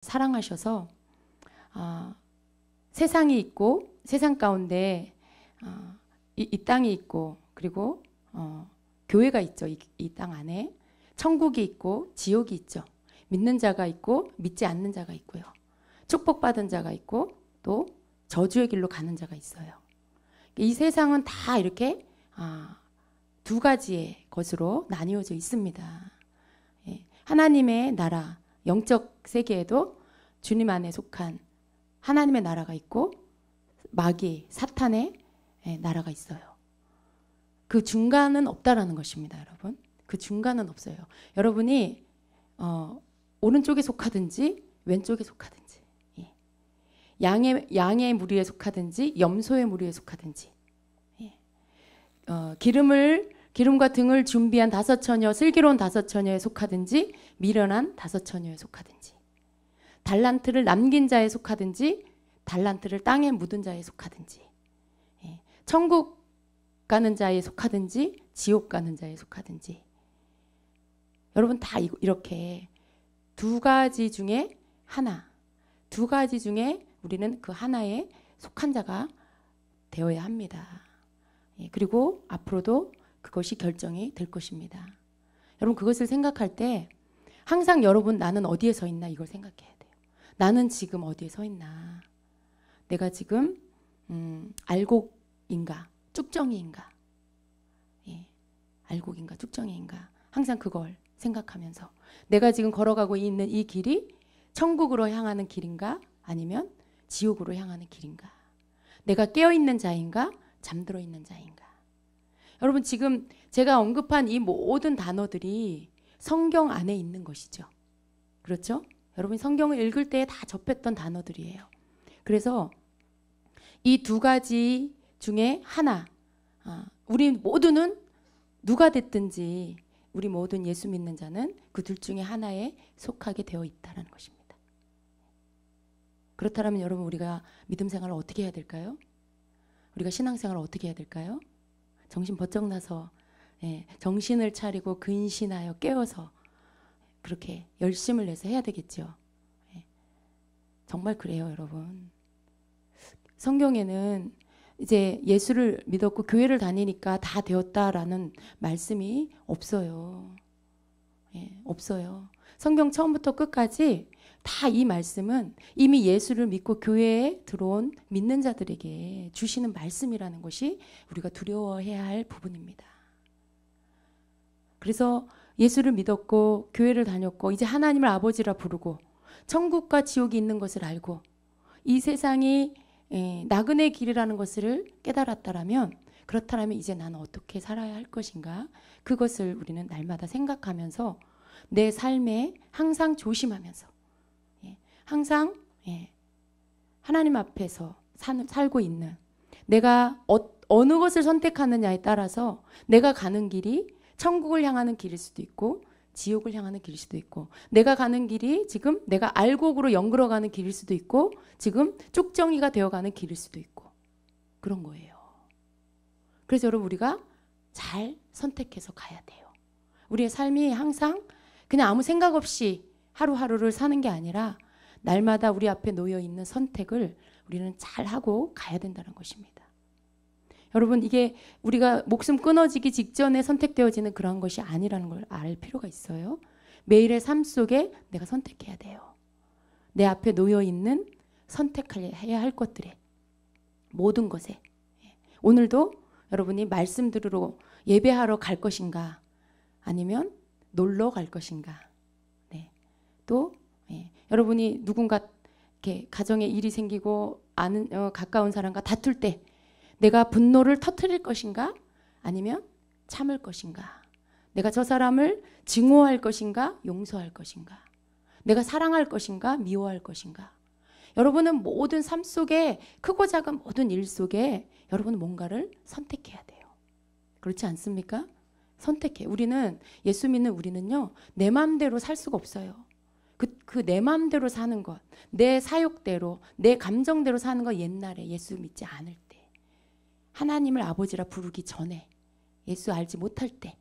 사랑하셔서 세상이 있고 세상 가운데 이 땅이 있고 그리고 교회가 있죠. 이 땅 안에 천국이 있고 지옥이 있죠. 믿는 자가 있고 믿지 않는 자가 있고요. 축복받은 자가 있고 또 저주의 길로 가는 자가 있어요. 이 세상은 다 이렇게 두 가지의 것으로 나뉘어져 있습니다. 하나님의 나라, 영적 세계에도 주님 안에 속한 하나님의 나라가 있고 마귀, 사탄의 나라가 있어요. 그 중간은 없다라는 것입니다, 여러분. 그 중간은 없어요. 여러분이 오른쪽에 속하든지 왼쪽에 속하든지 양의 무리에 속하든지 염소의 무리에 속하든지 기름과 등을 준비한 다섯 처녀, 슬기로운 다섯 처녀에 속하든지 미련한 다섯 처녀에 속하든지 달란트를 남긴 자에 속하든지 달란트를 땅에 묻은 자에 속하든지 천국 가는 자에 속하든지 지옥 가는 자에 속하든지 여러분 다 이렇게 두 가지 중에 하나, 두 가지 중에 우리는 그 하나에 속한 자가 되어야 합니다. 그리고 앞으로도 그것이 결정이 될 것입니다. 여러분 그것을 생각할 때 항상 여러분 나는 어디에 서 있나 이걸 생각해야 돼요. 나는 지금 어디에 서 있나. 내가 지금 알곡인가 쭉정이인가. 알곡인가 쭉정이인가. 항상 그걸 생각하면서 내가 지금 걸어가고 있는 이 길이 천국으로 향하는 길인가 아니면 지옥으로 향하는 길인가. 내가 깨어있는 자인가 잠들어 있는 자인가. 여러분 지금 제가 언급한 이 모든 단어들이 성경 안에 있는 것이죠. 그렇죠? 여러분 성경을 읽을 때 다 접했던 단어들이에요. 그래서 이 두 가지 중에 하나, 우리 모두는 누가 됐든지 우리 모든 예수 믿는 자는 그 둘 중에 하나에 속하게 되어 있다는 것입니다. 그렇다면 여러분 우리가 믿음 생활을 어떻게 해야 될까요? 우리가 신앙생활을 어떻게 해야 될까요? 정신 번쩍 나서 정신을 차리고 근신하여 깨어서 그렇게 열심을 내서 해야 되겠죠. 정말 그래요, 여러분. 성경에는 이제 예수를 믿었고 교회를 다니니까 다 되었다라는 말씀이 없어요. 없어요. 성경 처음부터 끝까지 다 이 말씀은 이미 예수를 믿고 교회에 들어온 믿는 자들에게 주시는 말씀이라는 것이 우리가 두려워해야 할 부분입니다. 그래서 예수를 믿었고 교회를 다녔고 이제 하나님을 아버지라 부르고 천국과 지옥이 있는 것을 알고 이 세상이 나그네 길이라는 것을 깨달았다라면 그렇다면 이제 나는 어떻게 살아야 할 것인가 그것을 우리는 날마다 생각하면서 내 삶에 항상 조심하면서 항상 하나님 앞에서 살고 있는 내가 어느 것을 선택하느냐에 따라서 내가 가는 길이 천국을 향하는 길일 수도 있고 지옥을 향하는 길일 수도 있고 내가 가는 길이 지금 내가 알곡으로 연결어가는 길일 수도 있고 지금 쭉정이가 되어가는 길일 수도 있고 그런 거예요. 그래서 여러분 우리가 잘 선택해서 가야 돼요. 우리의 삶이 항상 그냥 아무 생각 없이 하루하루를 사는 게 아니라 날마다 우리 앞에 놓여있는 선택을 우리는 잘 하고 가야 된다는 것입니다. 여러분 이게 우리가 목숨 끊어지기 직전에 선택되어지는 그런 것이 아니라는 걸 알 필요가 있어요. 매일의 삶 속에 내가 선택해야 돼요. 내 앞에 놓여있는 선택해야 할 것들에 모든 것에 오늘도 여러분이 말씀 들으러 예배하러 갈 것인가 아니면 놀러 갈 것인가 또 여러분이 누군가 이렇게 가정에 일이 생기고 아는 가까운 사람과 다툴 때 내가 분노를 터뜨릴 것인가 아니면 참을 것인가 내가 저 사람을 증오할 것인가 용서할 것인가 내가 사랑할 것인가 미워할 것인가 여러분은 모든 삶 속에 크고 작은 모든 일 속에 여러분은 뭔가를 선택해야 돼요. 그렇지 않습니까? 선택해. 우리는 예수 믿는 우리는요 내 마음대로 살 수가 없어요. 그 내 마음대로 사는 것, 내 사욕대로, 내 감정대로 사는 것 옛날에 예수 믿지 않을 때, 하나님을 아버지라 부르기 전에, 예수 알지 못할 때,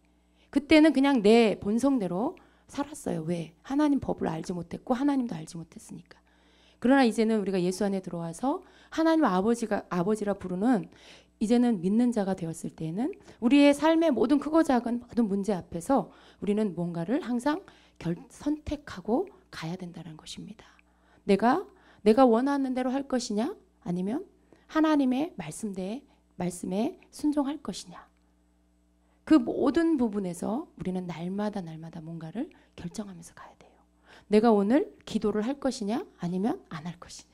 그때는 그냥 내 본성대로 살았어요. 왜? 하나님 법을 알지 못했고 하나님도 알지 못했으니까. 그러나 이제는 우리가 예수 안에 들어와서 하나님 아버지라 부르는 이제는 믿는 자가 되었을 때는 우리의 삶의 모든 크고 작은 모든 문제 앞에서 우리는 뭔가를 항상 선택하고 가야 된다는 것입니다. 내가 원하는 대로 할 것이냐 아니면 하나님의 말씀에 순종할 것이냐. 그 모든 부분에서 우리는 날마다 뭔가를 결정하면서 가야 돼요. 내가 오늘 기도를 할 것이냐 아니면 안 할 것이냐.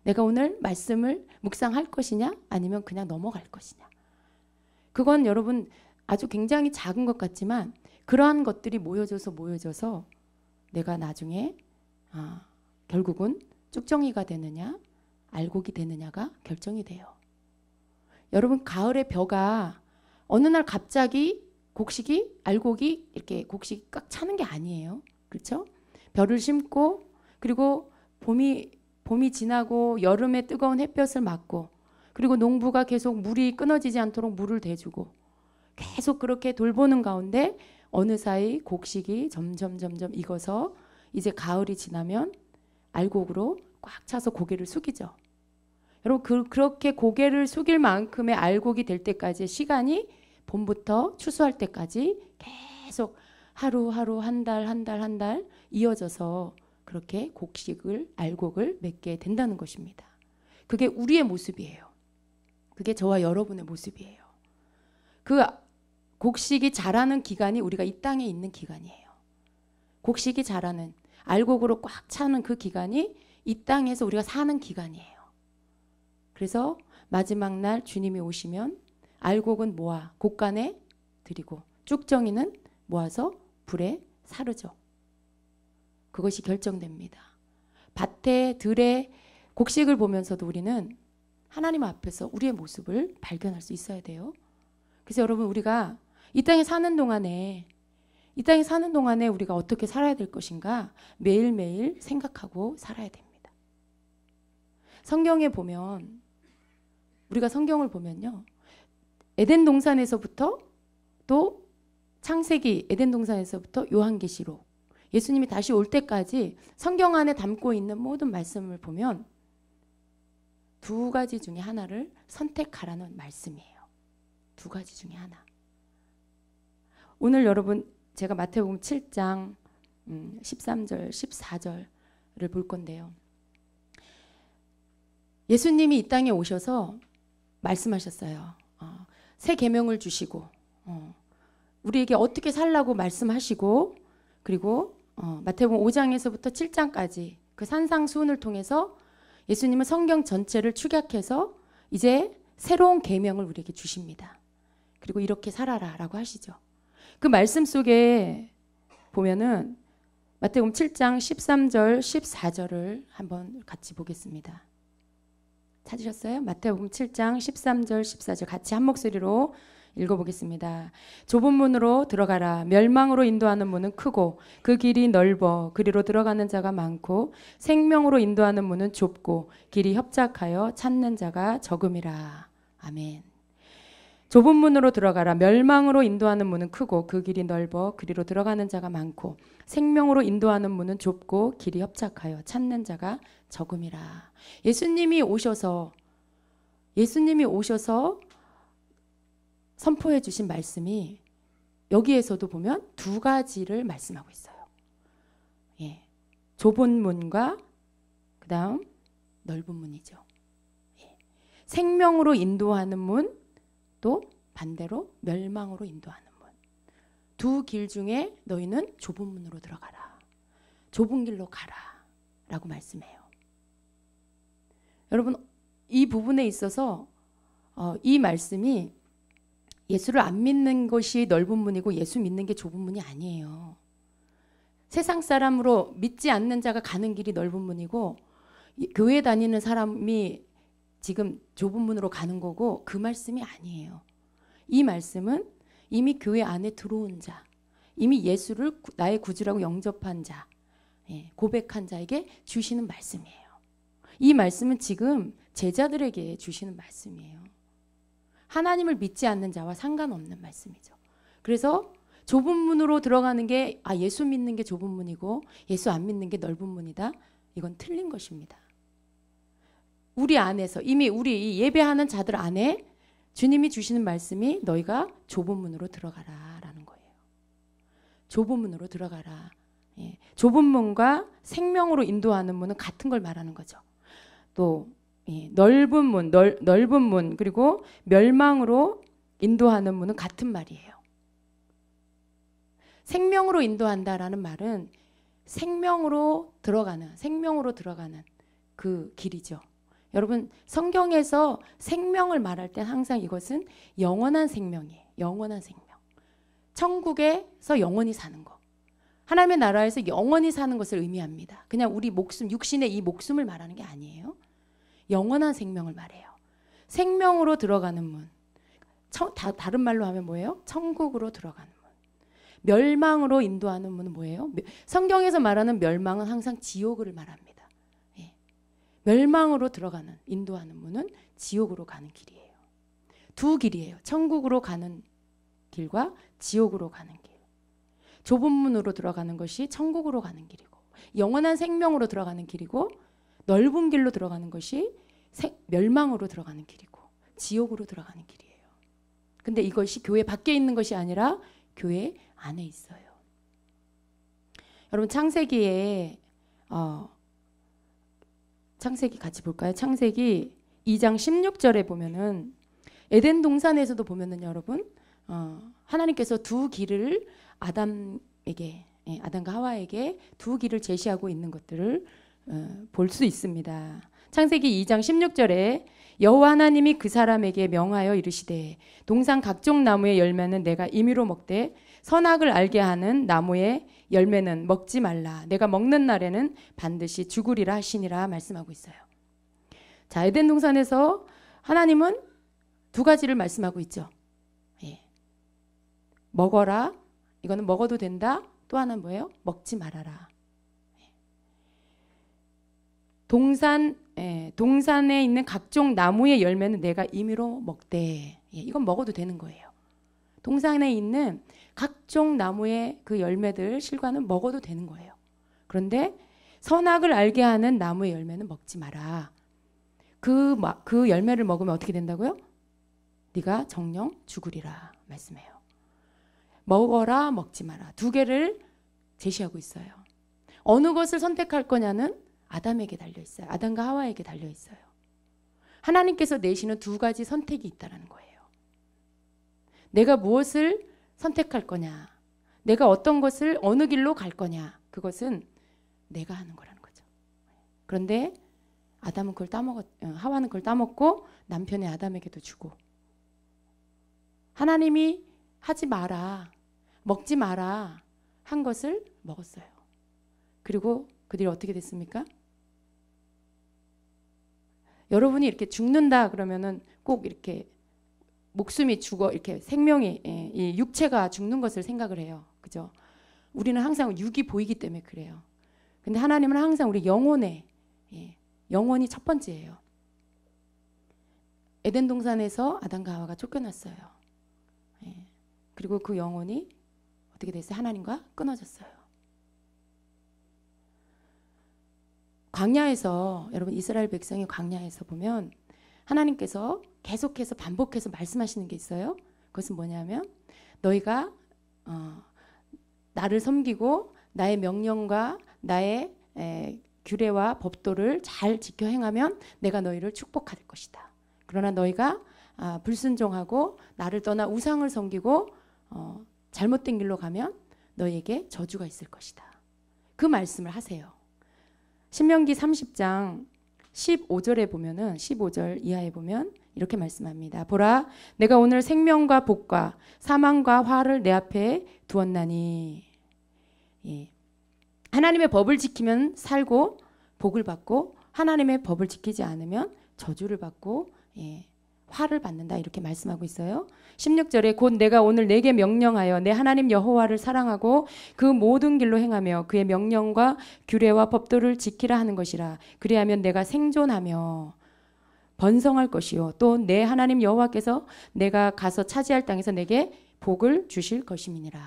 내가 오늘 말씀을 묵상할 것이냐 아니면 그냥 넘어갈 것이냐. 그건 여러분 아주 굉장히 작은 것 같지만 그러한 것들이 모여져서 내가 나중에 결국은 쭉정이가 되느냐 알곡이 되느냐가 결정이 돼요. 여러분 가을의 벼가 어느 날 갑자기 알곡이 이렇게 곡식이 꽉 차는 게 아니에요. 그렇죠? 벼를 심고 그리고 봄이 지나고 여름에 뜨거운 햇볕을 맞고 그리고 농부가 계속 물이 끊어지지 않도록 물을 대주고 계속 그렇게 돌보는 가운데 어느 사이 곡식이 점점 익어서 이제 가을이 지나면 알곡으로 꽉 차서 고개를 숙이죠. 여러분 그렇게 고개를 숙일 만큼의 알곡이 될 때까지의 시간이 봄부터 추수할 때까지 계속 하루 한 달 이어져서 그렇게 알곡을 맺게 된다는 것입니다. 그게 우리의 모습이에요. 그게 저와 여러분의 모습이에요. 그 곡식이 자라는 기간이 우리가 이 땅에 있는 기간이에요. 곡식이 자라는 알곡으로 꽉 차는 그 기간이 이 땅에서 우리가 사는 기간이에요. 그래서 마지막 날 주님이 오시면 알곡은 모아 곡간에 드리고 쭉정이는 모아서 불에 사르죠. 그것이 결정됩니다. 밭에 들에 곡식을 보면서도 우리는 하나님 앞에서 우리의 모습을 발견할 수 있어야 돼요. 그래서 여러분 우리가 이 땅에 사는 동안에 우리가 어떻게 살아야 될 것인가 매일매일 생각하고 살아야 됩니다. 성경에 보면 우리가 성경을 보면요. 에덴 동산에서부터 또 창세기 에덴 동산에서부터 요한계시록 예수님이 다시 올 때까지 성경 안에 담고 있는 모든 말씀을 보면 두 가지 중에 하나를 선택하라는 말씀이에요. 두 가지 중에 하나. 오늘 여러분 제가 마태복음 7장 13절 14절을 볼 건데요. 예수님이 이 땅에 오셔서 말씀하셨어요. 새 계명을 주시고 우리에게 어떻게 살라고 말씀하시고 그리고 마태복음 5장에서부터 7장까지 그 산상수훈을 통해서 예수님은 성경 전체를 축약해서 이제 새로운 계명을 우리에게 주십니다. 그리고 이렇게 살아라라고 하시죠. 그 말씀 속에 보면은 마태복음 7장 13절 14절을 한번 같이 보겠습니다. 찾으셨어요? 마태복음 7장 13절 14절 같이 한 목소리로 읽어보겠습니다. 좁은 문으로 들어가라. 멸망으로 인도하는 문은 크고 그 길이 넓어 그리로 들어가는 자가 많고 생명으로 인도하는 문은 좁고 길이 협착하여 찾는 자가 적음이라. 아멘. 좁은 문으로 들어가라. 멸망으로 인도하는 문은 크고 그 길이 넓어 그리로 들어가는 자가 많고 생명으로 인도하는 문은 좁고 길이 협착하여 찾는 자가 적음이라. 예수님이 오셔서 선포해 주신 말씀이 여기에서도 보면 두 가지를 말씀하고 있어요. 예. 좁은 문과 그다음 넓은 문이죠. 예. 생명으로 인도하는 문, 또 반대로 멸망으로 인도하는 문. 두 길 중에 너희는 좁은 문으로 들어가라. 좁은 길로 가라. 라고 말씀해요. 여러분 이 부분에 있어서 이 말씀이 예수를 안 믿는 것이 넓은 문이고 예수 믿는 게 좁은 문이 아니에요. 세상 사람으로 믿지 않는 자가 가는 길이 넓은 문이고 교회 다니는 사람이 지금 좁은 문으로 가는 거고 그 말씀이 아니에요. 이 말씀은 이미 교회 안에 들어온 자, 이미 예수를 나의 구주라고 영접한 자, 고백한 자에게 주시는 말씀이에요. 이 말씀은 지금 제자들에게 주시는 말씀이에요. 하나님을 믿지 않는 자와 상관없는 말씀이죠. 그래서 좁은 문으로 들어가는 게 예수 믿는 게 좁은 문이고 예수 안 믿는 게 넓은 문이다. 이건 틀린 것입니다. 우리 안에서 이미 우리 예배하는 자들 안에 주님이 주시는 말씀이 너희가 좁은 문으로 들어가라 라는 거예요. 좁은 문으로 들어가라. 예. 좁은 문과 생명으로 인도하는 문은 같은 걸 말하는 거죠. 또 넓은 문, 넓은 문 그리고 멸망으로 인도하는 문은 같은 말이에요. 생명으로 인도한다라는 말은 생명으로 들어가는 그 길이죠. 여러분 성경에서 생명을 말할 때 항상 이것은 영원한 생명이에요. 영원한 생명. 천국에서 영원히 사는 거. 하나님의 나라에서 영원히 사는 것을 의미합니다. 그냥 우리 목숨, 육신의 이 목숨을 말하는 게 아니에요. 영원한 생명을 말해요. 생명으로 들어가는 문. 다른 말로 하면 뭐예요? 천국으로 들어가는 문. 멸망으로 인도하는 문은 뭐예요? 성경에서 말하는 멸망은 항상 지옥을 말합니다. 예. 멸망으로 들어가는, 인도하는 문은 지옥으로 가는 길이에요. 두 길이에요. 천국으로 가는 길과 지옥으로 가는 길. 좁은 문으로 들어가는 것이 천국으로 가는 길이고 영원한 생명으로 들어가는 길이고 넓은 길로 들어가는 것이 멸망으로 들어가는 길이고 지옥으로 들어가는 길이에요. 근데 이것이 교회 밖에 있는 것이 아니라 교회 안에 있어요. 여러분 창세기에 창세기 같이 볼까요? 창세기 2장 16절에 보면은 에덴 동산에서도 보면은 여러분 하나님께서 두 길을 아담과 하와에게 두 길을 제시하고 있는 것들을 볼 수 있습니다. 창세기 2장 16절에 여호와 하나님이 그 사람에게 명하여 이르시되 동산 각종 나무의 열매는 내가 임의로 먹되 선악을 알게 하는 나무의 열매는 먹지 말라. 내가 먹는 날에는 반드시 죽으리라 하시니라 말씀하고 있어요. 자, 에덴 동산에서 하나님은 두 가지를 말씀하고 있죠. 예. 먹어라. 이거는 먹어도 된다. 또 하나는 뭐예요? 먹지 말아라. 동산에 있는 각종 나무의 열매는 내가 임의로 먹되. 예, 이건 먹어도 되는 거예요. 동산에 있는 각종 나무의 그 열매들 실과는 먹어도 되는 거예요. 그런데 선악을 알게 하는 나무의 열매는 먹지 마라. 그 열매를 먹으면 어떻게 된다고요? 네가 정령 죽으리라 말씀해요. 먹어라, 먹지 마라. 두 개를 제시하고 있어요. 어느 것을 선택할 거냐는 아담에게 달려 있어요. 아담과 하와에게 달려 있어요. 하나님께서 내시는 두 가지 선택이 있다는 거예요. 내가 무엇을 선택할 거냐, 내가 어떤 것을 어느 길로 갈 거냐, 그것은 내가 하는 거라는 거죠. 그런데 하와는 그걸 따먹고 남편의 아담에게도 주고, 하나님이 하지 마라, 먹지 마라 한 것을 먹었어요. 그리고 그들이 어떻게 됐습니까? 여러분이 이렇게 죽는다 그러면은 꼭 이렇게 목숨이 죽어, 이렇게 생명이, 이 육체가 죽는 것을 생각을 해요. 그죠? 우리는 항상 육이 보이기 때문에 그래요. 근데 하나님은 항상 우리 영혼이 첫 번째예요. 에덴 동산에서 아담과 하와가 쫓겨났어요. 그리고 그 영혼이 어떻게 됐어요? 하나님과 끊어졌어요. 광야에서, 여러분 이스라엘 백성이 광야에서 보면 하나님께서 계속해서 반복해서 말씀하시는 게 있어요. 그것은 뭐냐면 너희가 나를 섬기고 나의 명령과 나의 규례와 법도를 잘 지켜 행하면 내가 너희를 축복할 것이다. 그러나 너희가 불순종하고 나를 떠나 우상을 섬기고 잘못된 길로 가면 너희에게 저주가 있을 것이다. 그 말씀을 하세요. 신명기 30장 15절에 보면은 15절 이하에 보면 이렇게 말씀합니다. 보라, 내가 오늘 생명과 복과 사망과 화를 내 앞에 두었나니. 예. 하나님의 법을 지키면 살고 복을 받고 하나님의 법을 지키지 않으면 저주를 받고 화를 받는다, 이렇게 말씀하고 있어요. 16절에 곧 내가 오늘 내게 명령하여 내 하나님 여호와를 사랑하고 그 모든 길로 행하며 그의 명령과 규례와 법도를 지키라 하는 것이라. 그리하면 내가 생존하며 번성할 것이요 또 내 하나님 여호와께서 내가 가서 차지할 땅에서 내게 복을 주실 것임이니라.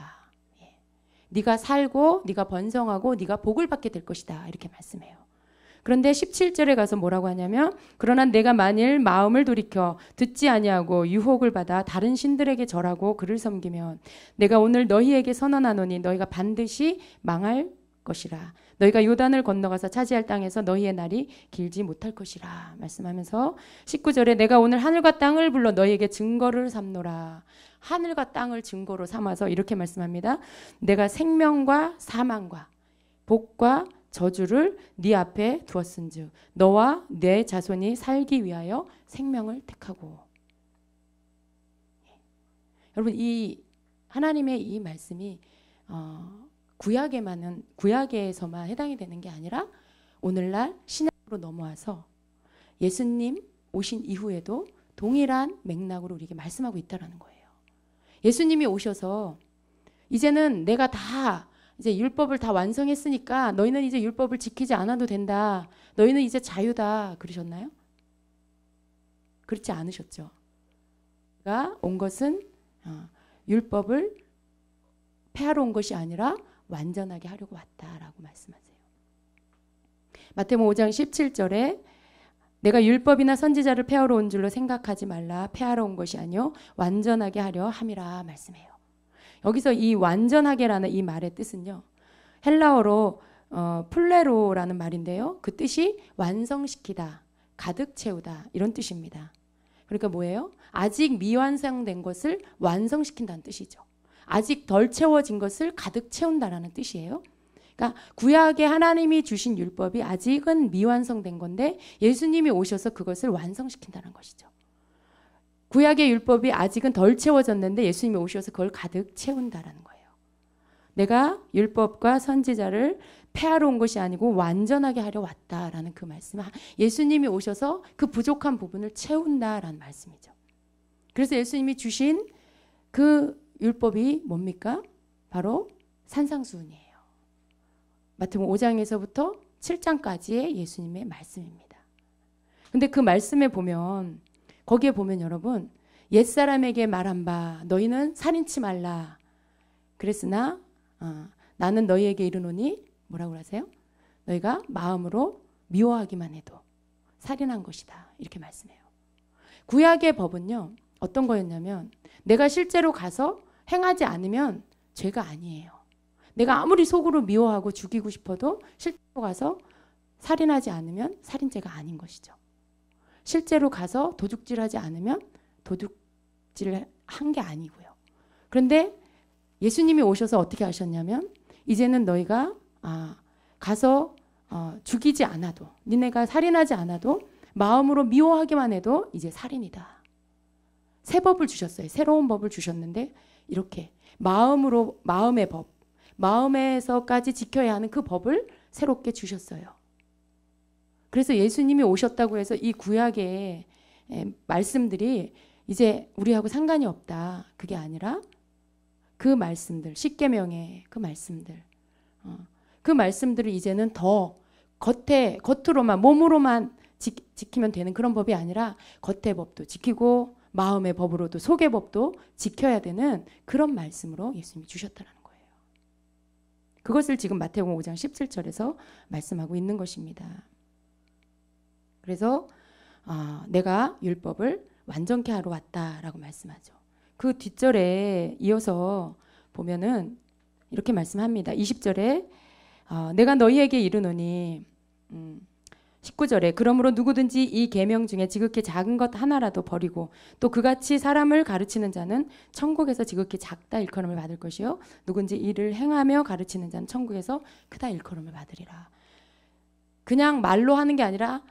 네가 살고 네가 번성하고 네가 복을 받게 될 것이다. 이렇게 말씀해요. 그런데 17절에 가서 뭐라고 하냐면 그러나 내가 만일 마음을 돌이켜 듣지 아니하고 유혹을 받아 다른 신들에게 절하고 그를 섬기면 내가 오늘 너희에게 선언하노니 너희가 반드시 망할 것이라. 너희가 요단을 건너가서 차지할 땅에서 너희의 날이 길지 못할 것이라 말씀하면서 19절에 내가 오늘 하늘과 땅을 불러 너희에게 증거를 삼노라. 하늘과 땅을 증거로 삼아서 이렇게 말씀합니다. 내가 생명과 사망과 복과 저주를 네 앞에 두었은즉 너와 내 자손이 살기 위하여 생명을 택하고. 여러분 이 하나님의 이 말씀이 구약에서만 해당이 되는 게 아니라 오늘날 신약으로 넘어와서 예수님 오신 이후에도 동일한 맥락으로 우리에게 말씀하고 있다라는 거예요. 예수님이 오셔서 이제는 내가 다 이제 율법을 다 완성했으니까 너희는 이제 율법을 지키지 않아도 된다. 너희는 이제 자유다. 그러셨나요? 그렇지 않으셨죠. 그가 온 것은 율법을 폐하러 온 것이 아니라 완전하게 하려고 왔다라고 말씀하세요. 마태복음 5장 17절에 내가 율법이나 선지자를 폐하러 온 줄로 생각하지 말라. 폐하러 온 것이 아니요 완전하게 하려 함이라 말씀해요. 여기서 이 완전하게라는 이 말의 뜻은요. 헬라어로 플레로라는 말인데요. 그 뜻이 완성시키다, 가득 채우다 이런 뜻입니다. 그러니까 뭐예요? 아직 미완성된 것을 완성시킨다는 뜻이죠. 아직 덜 채워진 것을 가득 채운다라는 뜻이에요. 그러니까 구약에 하나님이 주신 율법이 아직은 미완성된 건데 예수님이 오셔서 그것을 완성시킨다는 것이죠. 구약의 율법이 아직은 덜 채워졌는데 예수님이 오셔서 그걸 가득 채운다라는 거예요. 내가 율법과 선지자를 폐하러 온 것이 아니고 완전하게 하려 왔다라는 그 말씀. 예수님이 오셔서 그 부족한 부분을 채운다라는 말씀이죠. 그래서 예수님이 주신 그 율법이 뭡니까? 바로 산상수훈이에요. 마태복음 5장에서부터 7장까지의 예수님의 말씀입니다. 근데 그 말씀에 보면 거기에 보면 여러분 옛사람에게 말한 바 너희는 살인치 말라. 그랬으나 나는 너희에게 이르노니 뭐라고 하세요? 너희가 마음으로 미워하기만 해도 살인한 것이다. 이렇게 말씀해요. 구약의 법은요. 어떤 거였냐면 내가 실제로 가서 행하지 않으면 죄가 아니에요. 내가 아무리 속으로 미워하고 죽이고 싶어도 실제로 가서 살인하지 않으면 살인죄가 아닌 것이죠. 실제로 가서 도둑질하지 않으면 도둑질을 한 게 아니고요. 그런데 예수님이 오셔서 어떻게 하셨냐면 이제는 너희가 가서 죽이지 않아도 니네가 살인하지 않아도 마음으로 미워하기만 해도 이제 살인이다. 새 법을 주셨어요. 새로운 법을 주셨는데 이렇게 마음의 법, 마음에서까지 지켜야 하는 그 법을 새롭게 주셨어요. 그래서 예수님이 오셨다고 해서 이 구약의 말씀들이 이제 우리하고 상관이 없다. 그게 아니라 그 말씀들, 십계명의 그 말씀들, 그 말씀들을 이제는 더 겉으로만 몸으로만 지키면 되는 그런 법이 아니라 겉의 법도 지키고 마음의 법으로도 속의 법도 지켜야 되는 그런 말씀으로 예수님이 주셨다는 거예요. 그것을 지금 마태복음 5장 17절에서 말씀하고 있는 것입니다. 그래서 내가 율법을 완전케 하러 왔다라고 말씀하죠. 그 뒷절에 이어서 보면은 이렇게 말씀합니다. 20절에 내가 너희에게 이르노니 19절에 그러므로 누구든지 이 계명 중에 지극히 작은 것 하나라도 버리고 또 그같이 사람을 가르치는 자는 천국에서 지극히 작다 일컬음을 받을 것이요 누군지 이를 행하며 가르치는 자는 천국에서 크다 일컬음을 받으리라. 그냥 말로 하는 게 아니라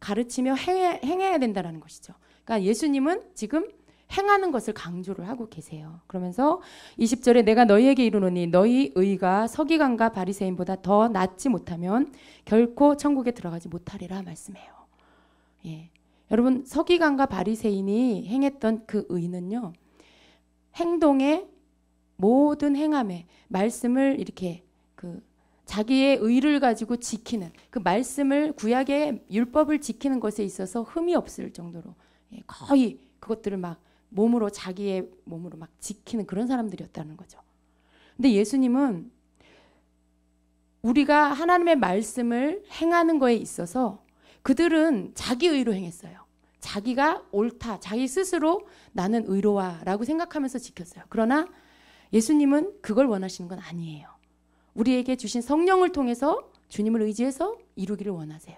가르치며 행해야 된다는 것이죠. 그러니까 예수님은 지금 행하는 것을 강조를 하고 계세요. 그러면서 20절에 내가 너희에게 이르노니 너희 의가 서기관과 바리새인보다 더 낫지 못하면 결코 천국에 들어가지 못하리라 말씀해요. 예. 여러분 서기관과 바리새인이 행했던 그 의는요. 행동의 모든 행함에 말씀을 이렇게 자기의 의를 가지고 지키는 그 말씀을 구약의 율법을 지키는 것에 있어서 흠이 없을 정도로 거의 그것들을 막 자기의 몸으로 막 지키는 그런 사람들이었다는 거죠. 근데 예수님은 우리가 하나님의 말씀을 행하는 거에 있어서 그들은 자기 의로 행했어요. 자기가 옳다, 자기 스스로 나는 의로와 라고 생각하면서 지켰어요. 그러나 예수님은 그걸 원하시는 건 아니에요. 우리에게 주신 성령을 통해서 주님을 의지해서 이루기를 원하세요.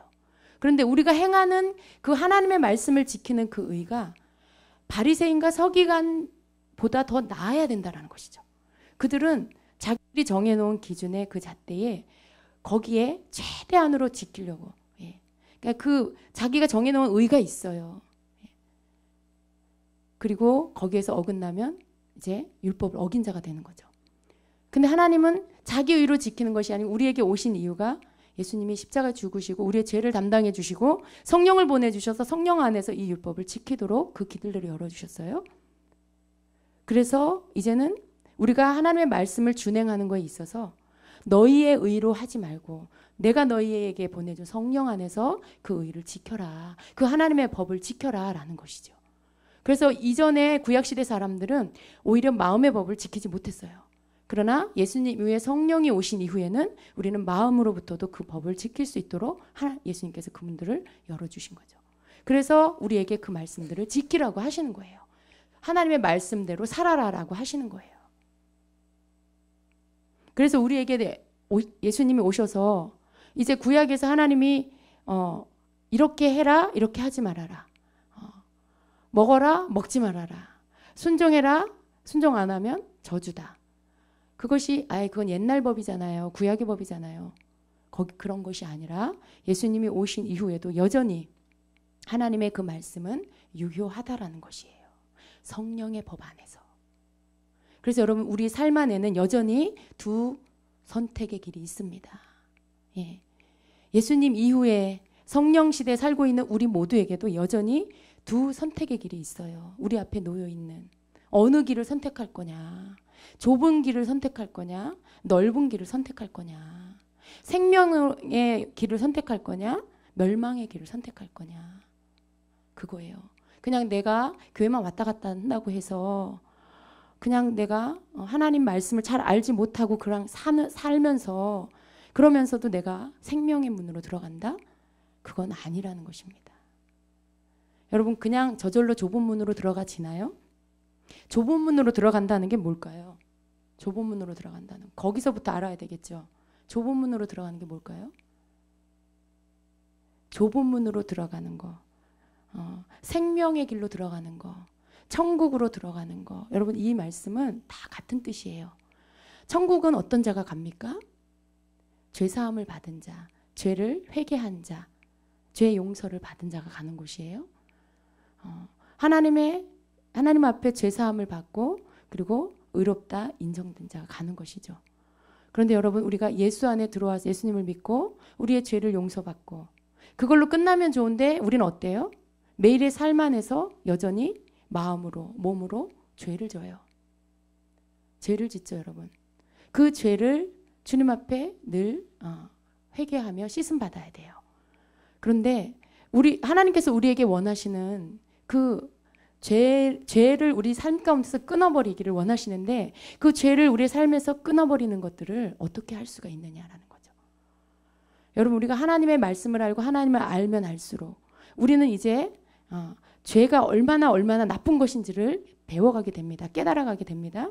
그런데 우리가 행하는 그 하나님의 말씀을 지키는 그 의가 바리새인과 서기관보다 더 나아야 된다는 것이죠. 그들은 자기들이 정해놓은 기준의 그 잣대에 거기에 최대한으로 지키려고. 그러니까 그 자기가 정해놓은 의가 있어요. 그리고 거기에서 어긋나면 이제 율법을 어긴 자가 되는 거죠. 근데 하나님은 자기 의로 지키는 것이 아니고 우리에게 오신 이유가 예수님이 십자가 죽으시고 우리의 죄를 담당해 주시고 성령을 보내주셔서 성령 안에서 이 율법을 지키도록 그 길들을 열어주셨어요. 그래서 이제는 우리가 하나님의 말씀을 준행하는 거에 있어서 너희의 의로 하지 말고 내가 너희에게 보내준 성령 안에서 그 의를 지켜라. 그 하나님의 법을 지켜라 라는 것이죠. 그래서 이전에 구약시대 사람들은 오히려 마음의 법을 지키지 못했어요. 그러나 예수님 위에 성령이 오신 이후에는 우리는 마음으로부터도 그 법을 지킬 수 있도록 예수님께서 그 문들을 열어주신 거죠. 그래서 우리에게 그 말씀들을 지키라고 하시는 거예요. 하나님의 말씀대로 살아라라고 하시는 거예요. 그래서 우리에게 예수님이 오셔서 이제 구약에서 하나님이 이렇게 해라, 이렇게 하지 말아라. 먹어라, 먹지 말아라. 순종해라, 순종 안 하면 저주다. 그것이 그건 옛날 법이잖아요. 구약의 법이잖아요. 그런 것이 아니라 예수님이 오신 이후에도 여전히 하나님의 그 말씀은 유효하다라는 것이에요. 성령의 법 안에서. 그래서 여러분 우리 삶 안에는 여전히 두 선택의 길이 있습니다. 예수님 이후에 성령 시대에 살고 있는 우리 모두에게도 여전히 두 선택의 길이 있어요. 우리 앞에 놓여 있는 어느 길을 선택할 거냐. 좁은 길을 선택할 거냐, 넓은 길을 선택할 거냐, 생명의 길을 선택할 거냐, 멸망의 길을 선택할 거냐. 그거예요. 그냥 내가 교회만 왔다 갔다 한다고 해서 그냥 내가 하나님 말씀을 잘 알지 못하고 그냥 살면서 그러면서도 내가 생명의 문으로 들어간다? 그건 아니라는 것입니다. 여러분 그냥 저절로 좁은 문으로 들어가지나요? 좁은 문으로 들어간다는 게 뭘까요? 좁은 문으로 들어간다는 거기서부터 알아야 되겠죠. 좁은 문으로 들어가는 게 뭘까요? 좁은 문으로 들어가는 거, 생명의 길로 들어가는 거, 천국으로 들어가는 거. 여러분 이 말씀은 다 같은 뜻이에요. 천국은 어떤 자가 갑니까? 죄사함을 받은 자, 죄를 회개한 자, 죄 용서를 받은 자가 가는 곳이에요. 하나님 앞에 죄사함을 받고 그리고 의롭다 인정된 자가 가는 것이죠. 그런데 여러분 우리가 예수 안에 들어와서 예수님을 믿고 우리의 죄를 용서받고 그걸로 끝나면 좋은데 우리는 어때요? 매일의 삶 안에서 여전히 마음으로 몸으로 죄를 져요. 죄를 짓죠 여러분. 그 죄를 주님 앞에 늘 회개하며 씻음 받아야 돼요. 그런데 하나님께서 우리에게 원하시는 그 죄를 우리 삶 가운데서 끊어버리기를 원하시는데 그 죄를 우리의 삶에서 끊어버리는 것들을 어떻게 할 수가 있느냐라는 거죠. 여러분 우리가 하나님의 말씀을 알고 하나님을 알면 알수록 우리는 이제 죄가 얼마나 나쁜 것인지를 배워가게 됩니다. 깨달아가게 됩니다.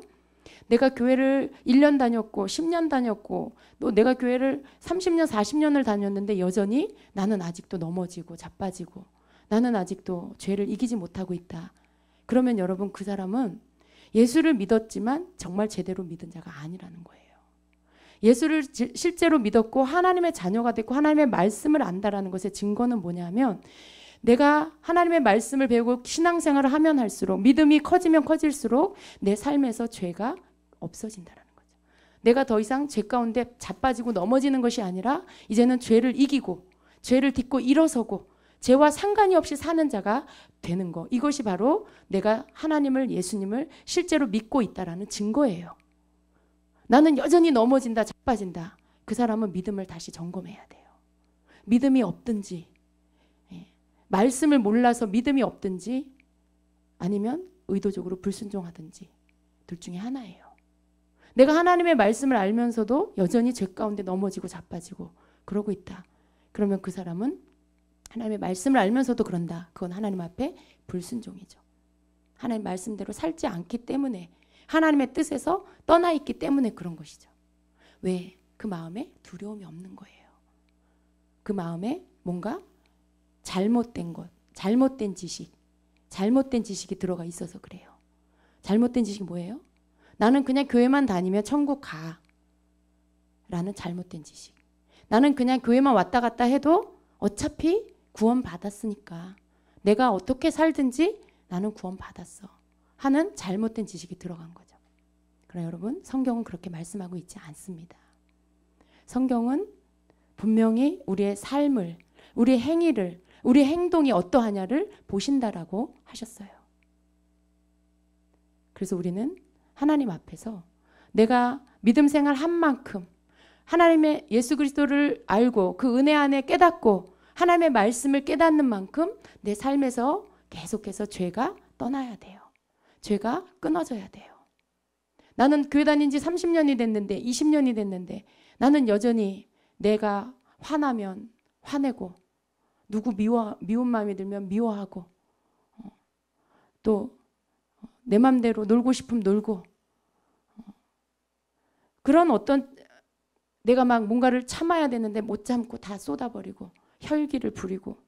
내가 교회를 1년 다녔고 10년 다녔고 또 내가 교회를 30년 40년을 다녔는데 여전히 나는 아직도 넘어지고 자빠지고 나는 아직도 죄를 이기지 못하고 있다. 그러면 여러분 그 사람은 예수를 믿었지만 정말 제대로 믿은 자가 아니라는 거예요. 예수를 실제로 믿었고 하나님의 자녀가 됐고 하나님의 말씀을 안다라는 것의 증거는 뭐냐면 내가 하나님의 말씀을 배우고 신앙생활을 하면 할수록 믿음이 커지면 커질수록 내 삶에서 죄가 없어진다라는 거죠. 내가 더 이상 죄 가운데 자빠지고 넘어지는 것이 아니라 이제는 죄를 이기고 죄를 딛고 일어서고 죄와 상관이 없이 사는 자가 되는 거. 이것이 바로 내가 하나님을 예수님을 실제로 믿고 있다라는 증거예요. 나는 여전히 넘어진다 자빠진다. 그 사람은 믿음을 다시 점검해야 돼요. 믿음이 없든지 말씀을 몰라서 믿음이 없든지 아니면 의도적으로 불순종하든지 둘 중에 하나예요. 내가 하나님의 말씀을 알면서도 여전히 죄 가운데 넘어지고 자빠지고 그러고 있다. 그러면 그 사람은 하나님의 말씀을 알면서도 그런다. 그건 하나님 앞에 불순종이죠. 하나님 말씀대로 살지 않기 때문에, 하나님의 뜻에서 떠나 있기 때문에 그런 것이죠. 왜? 그 마음에 두려움이 없는 거예요. 그 마음에 뭔가 잘못된 것, 잘못된 지식이 들어가 있어서 그래요. 잘못된 지식이 뭐예요? 나는 그냥 교회만 다니면 천국 가 라는 잘못된 지식. 나는 그냥 교회만 왔다 갔다 해도 어차피 구원 받았으니까 내가 어떻게 살든지 나는 구원 받았어 하는 잘못된 지식이 들어간 거죠. 그러나 여러분, 성경은 그렇게 말씀하고 있지 않습니다. 성경은 분명히 우리의 삶을, 우리의 행위를, 우리의 행동이 어떠하냐를 보신다라고 하셨어요. 그래서 우리는 하나님 앞에서 내가 믿음 생활 한 만큼 하나님의 예수 그리스도를 알고 그 은혜 안에 깨닫고 하나님의 말씀을 깨닫는 만큼 내 삶에서 계속해서 죄가 떠나야 돼요. 죄가 끊어져야 돼요. 나는 교회 다닌 지 30년이 됐는데 20년이 됐는데 나는 여전히 내가 화나면 화내고 누구 미운 마음이 들면 미워하고 또 내 맘대로 놀고 싶으면 놀고 그런 어떤 내가 막 뭔가를 참아야 되는데 못 참고 다 쏟아버리고 혈기를 부리고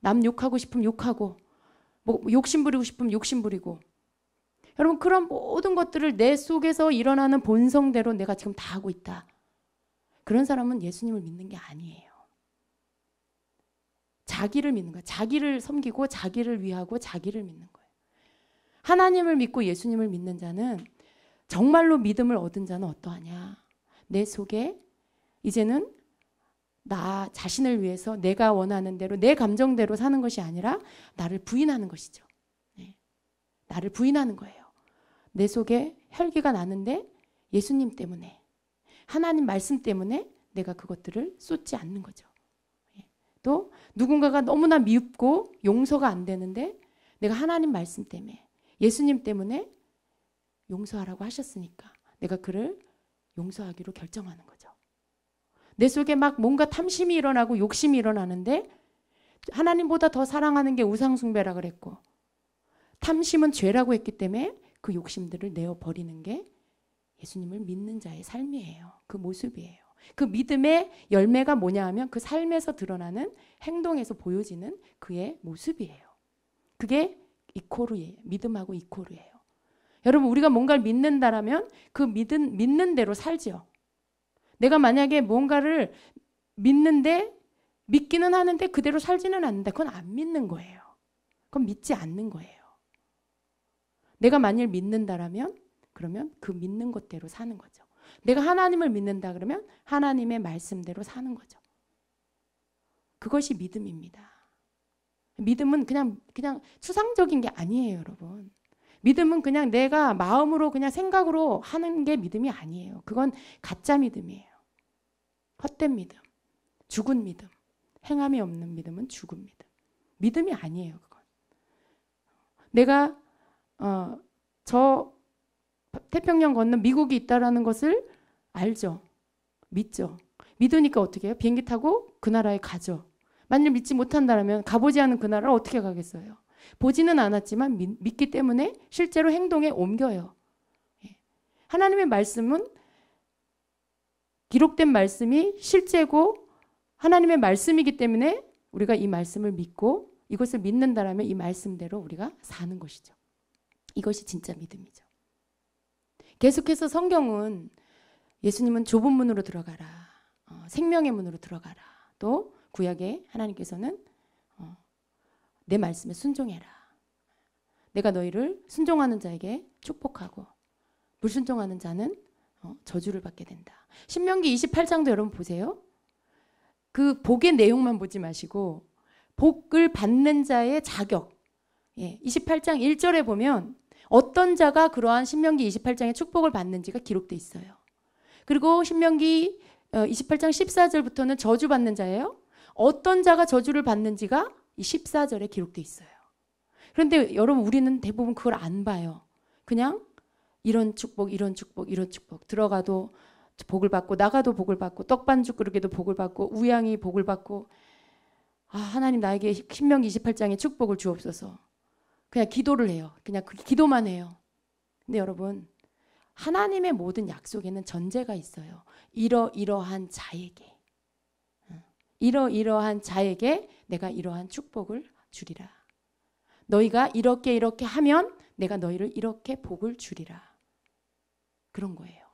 남 욕하고 싶으면 욕하고 뭐 욕심 부리고 싶으면 욕심 부리고 여러분 그런 모든 것들을 내 속에서 일어나는 본성대로 내가 지금 다 하고 있다. 그런 사람은 예수님을 믿는 게 아니에요. 자기를 믿는 거예요. 자기를 섬기고 자기를 위하고 자기를 믿는 거예요. 하나님을 믿고 예수님을 믿는 자는 정말로 믿음을 얻은 자는 어떠하냐. 내 속에 이제는 나 자신을 위해서 내가 원하는 대로 내 감정대로 사는 것이 아니라 나를 부인하는 것이죠. 네. 나를 부인하는 거예요. 내 속에 혈기가 나는데 예수님 때문에 하나님 말씀 때문에 내가 그것들을 쏟지 않는 거죠. 또 누군가가 너무나 미흡고 용서가 안 되는데 내가 하나님 말씀 때문에 예수님 때문에 용서하라고 하셨으니까 내가 그를 용서하기로 결정하는 거죠. 내 속에 막 뭔가 탐심이 일어나고 욕심이 일어나는데 하나님보다 더 사랑하는 게 우상숭배라 그랬고 탐심은 죄라고 했기 때문에 그 욕심들을 내어버리는 게 예수님을 믿는 자의 삶이에요. 그 모습이에요. 그 믿음의 열매가 뭐냐 하면 그 삶에서 드러나는 행동에서 보여지는 그의 모습이에요. 그게 이코르예요. 믿음하고 이코르예요. 여러분 우리가 뭔가를 믿는다라면 그 믿는 대로 살죠. 내가 만약에 뭔가를 믿기는 하는데 그대로 살지는 않는다. 그건 안 믿는 거예요. 그건 믿지 않는 거예요. 내가 만일 믿는다라면 그러면 그 믿는 것대로 사는 거죠. 내가 하나님을 믿는다 그러면 하나님의 말씀대로 사는 거죠. 그것이 믿음입니다. 믿음은 그냥 추상적인 게 아니에요, 여러분. 믿음은 그냥 내가 마음으로 그냥 생각으로 하는 게 믿음이 아니에요. 그건 가짜 믿음이에요. 헛된 믿음, 죽은 믿음, 행함이 없는 믿음은 죽은 믿음. 믿음이 아니에요, 그건. 내가 저 태평양 건너 미국이 있다라는 것을 알죠. 믿죠. 믿으니까 어떻게 해요? 비행기 타고 그 나라에 가죠. 만일 믿지 못한다면 가보지 않은 그 나라를 어떻게 가겠어요? 보지는 않았지만 믿기 때문에 실제로 행동에 옮겨요. 하나님의 말씀은 기록된 말씀이 실제고 하나님의 말씀이기 때문에 우리가 이 말씀을 믿고 이것을 믿는다라면 이 말씀대로 우리가 사는 것이죠. 이것이 진짜 믿음이죠. 계속해서 성경은 예수님은 좁은 문으로 들어가라. 생명의 문으로 들어가라. 또 구약에 하나님께서는 내 말씀에 순종해라. 내가 너희를 순종하는 자에게 축복하고 불순종하는 자는 저주를 받게 된다. 신명기 28장도 여러분 보세요. 그 복의 내용만 보지 마시고 복을 받는 자의 자격. 28장 1절에 보면 어떤 자가 그러한 신명기 28장의 축복을 받는지가 기록돼 있어요. 그리고 신명기 28장 14절부터는 저주받는 자예요. 어떤 자가 저주를 받는지가 이 14절에 기록돼 있어요. 그런데 여러분 우리는 대부분 그걸 안 봐요. 그냥 이런 축복, 이런 축복, 이런 축복. 들어가도 복을 받고 나가도 복을 받고 떡반죽 그릇에도 복을 받고 우양이 복을 받고 하나님 나에게 신명기 28장의 축복을 주옵소서. 그냥 기도를 해요. 그냥 기도만 해요. 근데 여러분 하나님의 모든 약속에는 전제가 있어요. 이러이러한 자에게 이러이러한 자에게 내가 이러한 축복을 주리라. 너희가 이렇게 이렇게 하면 내가 너희를 이렇게 복을 주리라. 그런 거예요.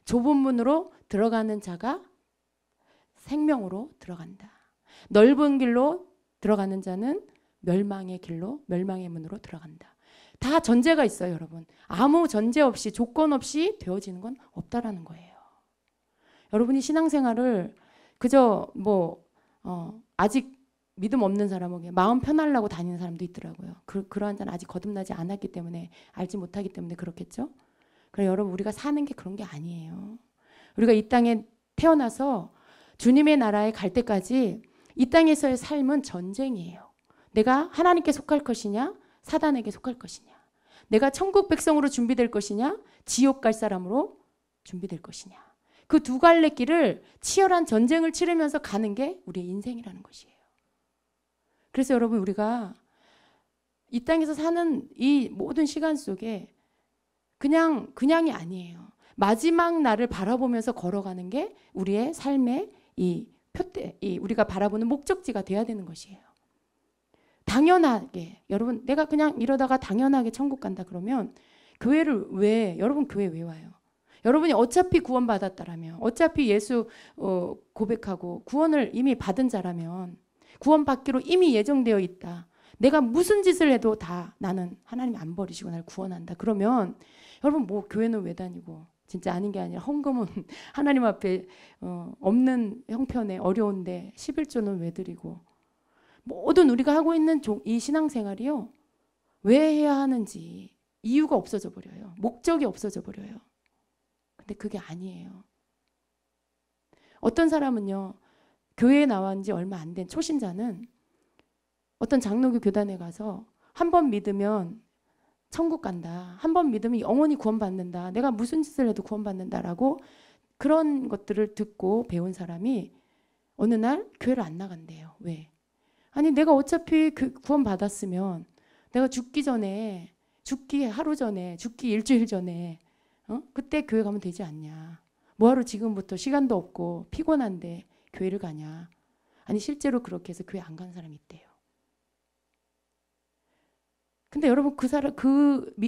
좁은 문으로 들어가는 자가 생명으로 들어간다. 넓은 길로 들어가는 자는 멸망의 길로 멸망의 문으로 들어간다. 다 전제가 있어요, 여러분. 아무 전제 없이 조건 없이 되어지는 건 없다라는 거예요. 여러분이 신앙생활을 그저 아직 믿음 없는 사람에게 마음 편하려고 다니는 사람도 있더라고요. 그러한 자는 아직 거듭나지 않았기 때문에 알지 못하기 때문에 그렇겠죠. 그래 여러분 우리가 사는 게 그런 게 아니에요. 우리가 이 땅에 태어나서 주님의 나라에 갈 때까지 이 땅에서의 삶은 전쟁이에요. 내가 하나님께 속할 것이냐 사단에게 속할 것이냐. 내가 천국 백성으로 준비될 것이냐 지옥 갈 사람으로 준비될 것이냐. 그 두 갈래 길을 치열한 전쟁을 치르면서 가는 게 우리의 인생이라는 것이에요. 그래서 여러분 우리가 이 땅에서 사는 이 모든 시간 속에 그냥이 아니에요. 마지막 날을 바라보면서 걸어가는 게 우리의 삶의 이 표대, 우리가 바라보는 목적지가 돼야 되는 것이에요. 당연하게 여러분 내가 그냥 이러다가 당연하게 천국 간다 그러면 여러분 교회 왜 와요? 여러분이 어차피 구원 받았다라면 어차피 예수 고백하고 구원을 이미 받은 자라면 구원 받기로 이미 예정되어 있다. 내가 무슨 짓을 해도 다 나는 하나님 안 버리시고 날 구원한다. 그러면 여러분 교회는 왜 다니고 진짜 아닌 게 아니라 헌금은 하나님 앞에 없는 형편에 어려운데 11조는 왜 드리고 모든 우리가 하고 있는 이 신앙생활이요. 왜 해야 하는지 이유가 없어져 버려요. 목적이 없어져 버려요. 근데 그게 아니에요. 어떤 사람은요. 교회에 나온 지 얼마 안 된 초신자는 어떤 장로교 교단에 가서 한 번 믿으면 천국 간다. 한 번 믿으면 영원히 구원받는다. 내가 무슨 짓을 해도 구원받는다라고 그런 것들을 듣고 배운 사람이 어느 날 교회를 안 나간대요. 왜? 아니 내가 어차피 구원받았으면 내가 죽기 하루 전에, 죽기 일주일 전에 그때 교회 가면 되지 않냐. 뭐하러 지금부터 시간도 없고 피곤한데 교회를 가냐. 아니 실제로 그렇게 해서 교회 안 가는 사람이 있대요. 근데 여러분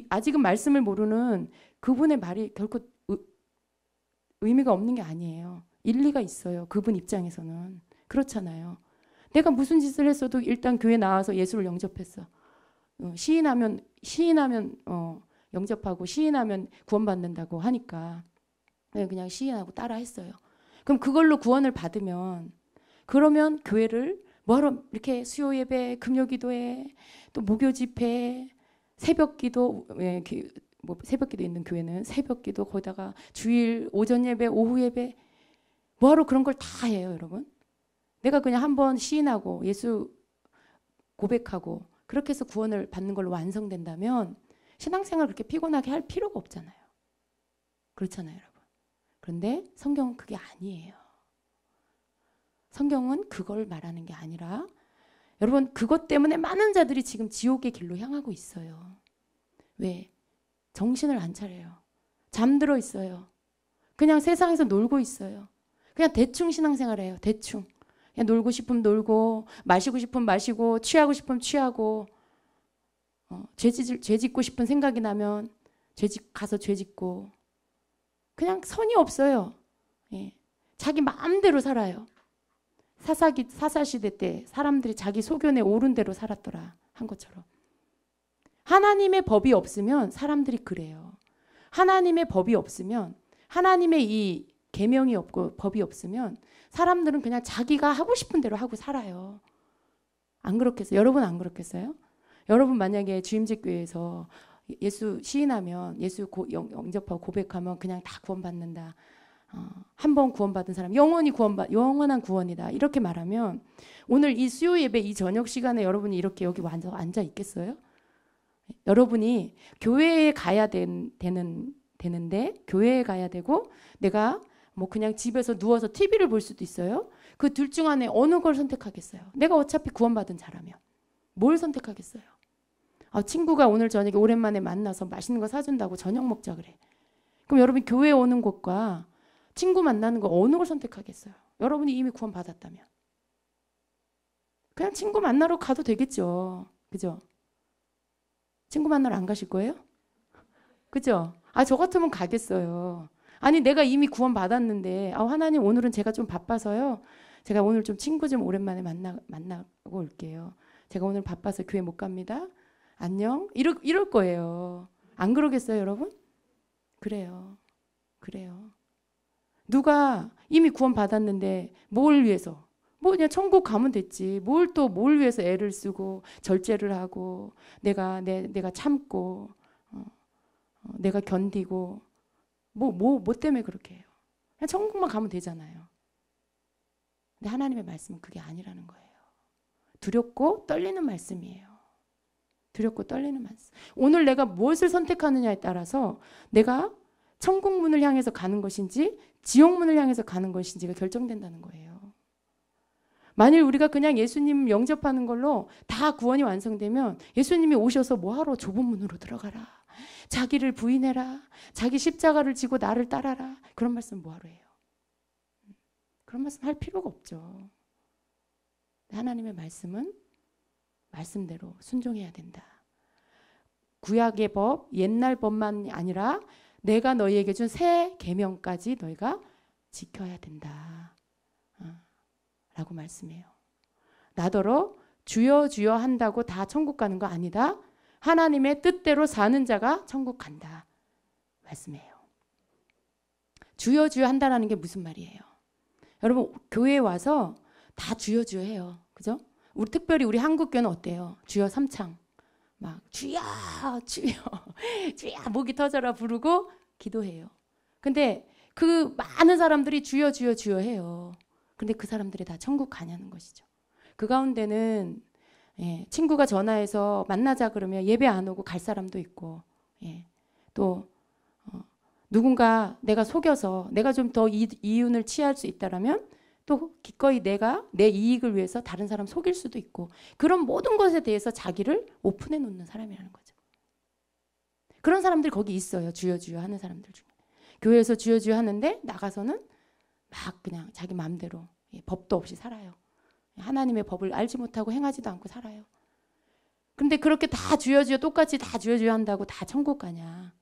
아직은 말씀을 모르는 그분의 말이 결코 의미가 없는 게 아니에요. 일리가 있어요. 그분 입장에서는. 그렇잖아요. 내가 무슨 짓을 했어도 일단 교회 나와서 예수를 영접했어. 시인하면 영접하고 시인하면 구원받는다고 하니까 그냥 시인하고 따라 했어요. 그럼 그걸로 구원을 받으면 그러면 교회를 뭐하러 이렇게 수요 예배, 금요 기도회, 또 목요 집회, 새벽 기도, 새벽 기도 있는 교회는 새벽 기도 거기다가 주일 오전 예배, 오후 예배 뭐하러 그런 걸 다 해요, 여러분? 내가 그냥 한번 시인하고 예수 고백하고 그렇게 해서 구원을 받는 걸로 완성된다면 신앙생활 그렇게 피곤하게 할 필요가 없잖아요. 그렇잖아요, 여러분. 그런데 성경은 그게 아니에요. 성경은 그걸 말하는 게 아니라 여러분 그것 때문에 많은 자들이 지금 지옥의 길로 향하고 있어요. 왜? 정신을 안 차려요. 잠들어 있어요. 그냥 세상에서 놀고 있어요. 그냥 대충 신앙생활해요. 대충. 그냥 놀고 싶으면 놀고 마시고 싶으면 마시고 취하고 싶으면 취하고 죄 짓고 싶은 생각이 나면 가서 죄 짓고 그냥 선이 없어요. 예. 자기 마음대로 살아요. 사사시대 때 사람들이 자기 소견에 옳은 대로 살았더라 한 것처럼 하나님의 법이 없으면 사람들이 그래요. 하나님의 법이 없으면 하나님의 이 계명이 없고 법이 없으면 사람들은 그냥 자기가 하고 싶은 대로 하고 살아요. 안 그렇겠어요? 여러분 안 그렇겠어요? 여러분 만약에 주임직 교회에서 예수 시인하면 예수 영접하고 고백하면 그냥 다 구원받는다. 한 번 구원받은 사람 영원한 구원이다. 이렇게 말하면 오늘 이 수요 예배 이 저녁 시간에 여러분이 이렇게 여기 앉아 있겠어요? 여러분이 교회에 가야 되는데 교회에 가야 되고 내가 뭐 그냥 집에서 누워서 TV를 볼 수도 있어요. 그 둘 중 안에 어느 걸 선택하겠어요? 내가 어차피 구원받은 자라면 뭘 선택하겠어요? 친구가 오늘 저녁에 오랜만에 만나서 맛있는 거 사준다고 저녁 먹자 그래. 그럼 여러분 교회 오는 곳과 친구 만나는 거 어느 걸 선택하겠어요? 여러분이 이미 구원받았다면. 그냥 친구 만나러 가도 되겠죠. 그죠? 친구 만나러 안 가실 거예요? 그죠? 저 같으면 가겠어요. 아니 내가 이미 구원받았는데 하나님 오늘은 제가 좀 바빠서요. 제가 오늘 좀 친구 좀 오랜만에 만나고 올게요. 제가 오늘 바빠서 교회 못 갑니다. 안녕? 이럴 거예요. 안 그러겠어요 여러분? 그래요. 누가 이미 구원받았는데 뭘 위해서? 뭐 그냥 천국 가면 됐지. 뭘 위해서 애를 쓰고 절제를 하고 내가 참고 내가 견디고 뭐 때문에 그렇게 해요. 그냥 천국만 가면 되잖아요. 근데 하나님의 말씀은 그게 아니라는 거예요. 두렵고 떨리는 말씀이에요. 두렵고 떨리는 말씀. 오늘 내가 무엇을 선택하느냐에 따라서 내가 천국 문을 향해서 가는 것인지 지옥 문을 향해서 가는 것인지가 결정된다는 거예요. 만일 우리가 그냥 예수님 영접하는 걸로 다 구원이 완성되면 예수님이 오셔서 뭐하러 좁은 문으로 들어가라. 자기를 부인해라. 자기 십자가를 지고 나를 따라라. 그런 말씀 뭐하러 해요? 그런 말씀 할 필요가 없죠. 하나님의 말씀은 말씀대로 순종해야 된다. 구약의 법, 옛날 법만 아니라 내가 너희에게 준 새 계명까지 너희가 지켜야 된다. 라고 말씀해요. 나더러 주여 주여 한다고 다 천국 가는 거 아니다. 하나님의 뜻대로 사는 자가 천국 간다. 말씀해요. 주여 주여 한다라는 게 무슨 말이에요? 여러분 교회에 와서 다 주여 주여 해요. 그죠? 특별히 우리 한국교회는 어때요? 주여 삼창 막 주여 주여 주여 목이 터져라 부르고 기도해요. 근데 그 많은 사람들이 주여 주여 주여 해요. 근데 그 사람들이 다 천국 가냐는 것이죠. 그 가운데는 친구가 전화해서 만나자 그러면 예배 안 오고 갈 사람도 있고 또 누군가 내가 속여서 내가 좀 더 이윤을 취할 수 있다라면 또 기꺼이 내가 내 이익을 위해서 다른 사람 속일 수도 있고 그런 모든 것에 대해서 자기를 오픈해 놓는 사람이라는 거죠. 그런 사람들이 거기 있어요. 주여 주여 하는 사람들 중에. 교회에서 주여 주여 하는데 나가서는 막 그냥 자기 마음대로 법도 없이 살아요. 하나님의 법을 알지 못하고 행하지도 않고 살아요. 근데 그렇게 다 주여 주여 똑같이 다 주여 주여 한다고 다 천국 가냐?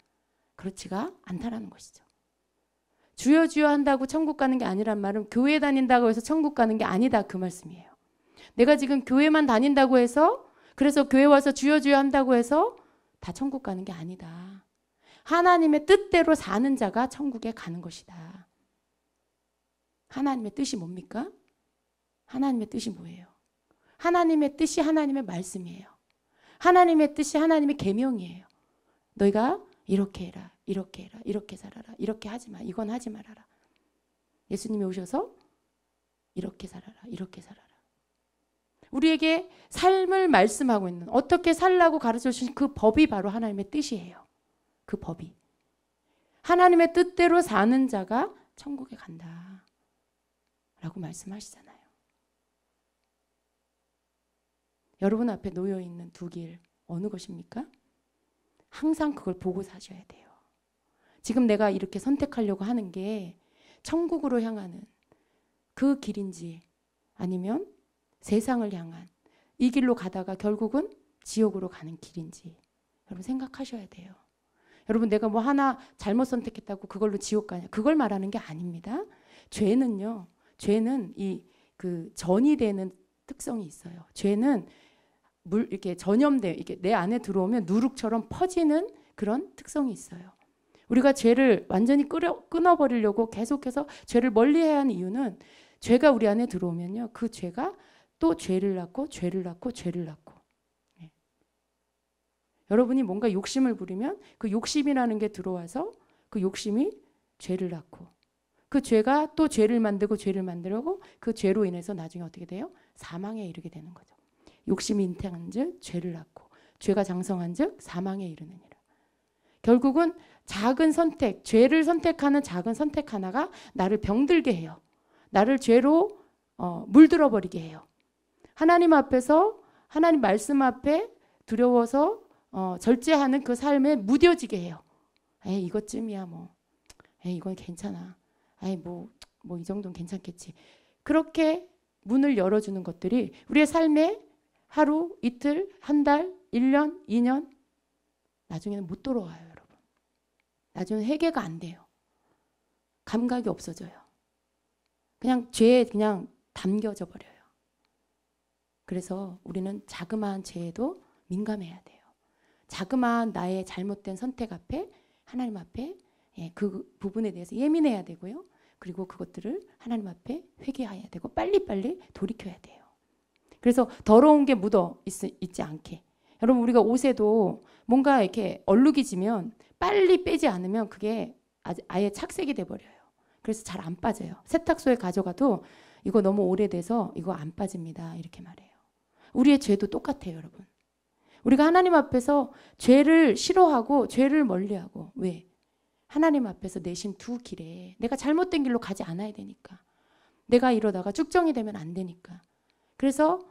그렇지가 않다라는 것이죠. 주여 주여 한다고 천국 가는 게 아니란 말은 교회 다닌다고 해서 천국 가는 게 아니다 그 말씀이에요. 내가 지금 교회만 다닌다고 해서 그래서 교회 와서 주여 주여 한다고 해서 다 천국 가는 게 아니다. 하나님의 뜻대로 사는 자가 천국에 가는 것이다. 하나님의 뜻이 뭡니까? 하나님의 뜻이 뭐예요? 하나님의 뜻이 하나님의 말씀이에요. 하나님의 뜻이 하나님의 계명이에요. 너희가 이렇게 해라, 이렇게 해라, 이렇게 살아라, 이렇게 하지 마, 이건 하지 말아라. 예수님이 오셔서 이렇게 살아라, 이렇게 살아라. 우리에게 삶을 말씀하고 있는 어떻게 살라고 가르쳐 주신 그 법이 바로 하나님의 뜻이에요. 그 법이. 하나님의 뜻대로 사는 자가 천국에 간다. 라고 말씀하시잖아요. 여러분 앞에 놓여 있는 두 길 어느 것입니까? 항상 그걸 보고 사셔야 돼요. 지금 내가 이렇게 선택하려고 하는 게 천국으로 향하는 그 길인지 아니면 세상을 향한 이 길로 가다가 결국은 지옥으로 가는 길인지 여러분 생각하셔야 돼요. 여러분 내가 뭐 하나 잘못 선택했다고 그걸로 지옥 가냐? 그걸 말하는 게 아닙니다. 죄는요. 죄는 그 전이 되는 특성이 있어요. 죄는 이렇게 전염돼 이렇게 내 안에 들어오면 누룩처럼 퍼지는 그런 특성이 있어요. 우리가 죄를 완전히 끊어버리려고 계속해서 죄를 멀리해야 하는 이유는 죄가 우리 안에 들어오면요, 그 죄가 또 죄를 낳고 죄를 낳고 죄를 낳고. 네. 여러분이 뭔가 욕심을 부리면 그 욕심이라는 게 들어와서 그 욕심이 죄를 낳고 그 죄가 또 죄를 만들고 죄를 만들고 그 죄로 인해서 나중에 어떻게 돼요? 사망에 이르게 되는 거죠. 욕심이 잉태한즉 죄를 낳고 죄가 장성한즉 사망에 이르느니라. 결국은 작은 선택, 죄를 선택하는 작은 선택 하나가 나를 병들게 해요. 나를 죄로 물들어 버리게 해요. 하나님 앞에서 하나님 말씀 앞에 두려워서 절제하는 그 삶에 무뎌지게 해요. 에이, 이것쯤이야 뭐. 에이, 이건 괜찮아. 에이, 뭐 이 정도는 괜찮겠지. 그렇게 문을 열어주는 것들이 우리의 삶에 하루, 이틀, 한 달, 1년, 2년 나중에는 못 돌아와요, 여러분. 나중에 회개가 안 돼요. 감각이 없어져요. 그냥 죄에 그냥 담겨져 버려요. 그래서 우리는 자그마한 죄에도 민감해야 돼요. 자그마한 나의 잘못된 선택 앞에 하나님 앞에 그 부분에 대해서 예민해야 되고요. 그리고 그것들을 하나님 앞에 회개해야 되고 빨리빨리 돌이켜야 돼요. 그래서 더러운 게 묻어 있지 않게. 여러분 우리가 옷에도 뭔가 이렇게 얼룩이 지면 빨리 빼지 않으면 그게 아예 착색이 돼버려요. 그래서 잘 안 빠져요. 세탁소에 가져가도 이거 너무 오래돼서 이거 안 빠집니다. 이렇게 말해요. 우리의 죄도 똑같아요, 여러분. 우리가 하나님 앞에서 죄를 싫어하고 죄를 멀리하고 왜? 하나님 앞에서 내신 두 길에 내가 잘못된 길로 가지 않아야 되니까. 내가 이러다가 쭉정이 되면 안 되니까. 그래서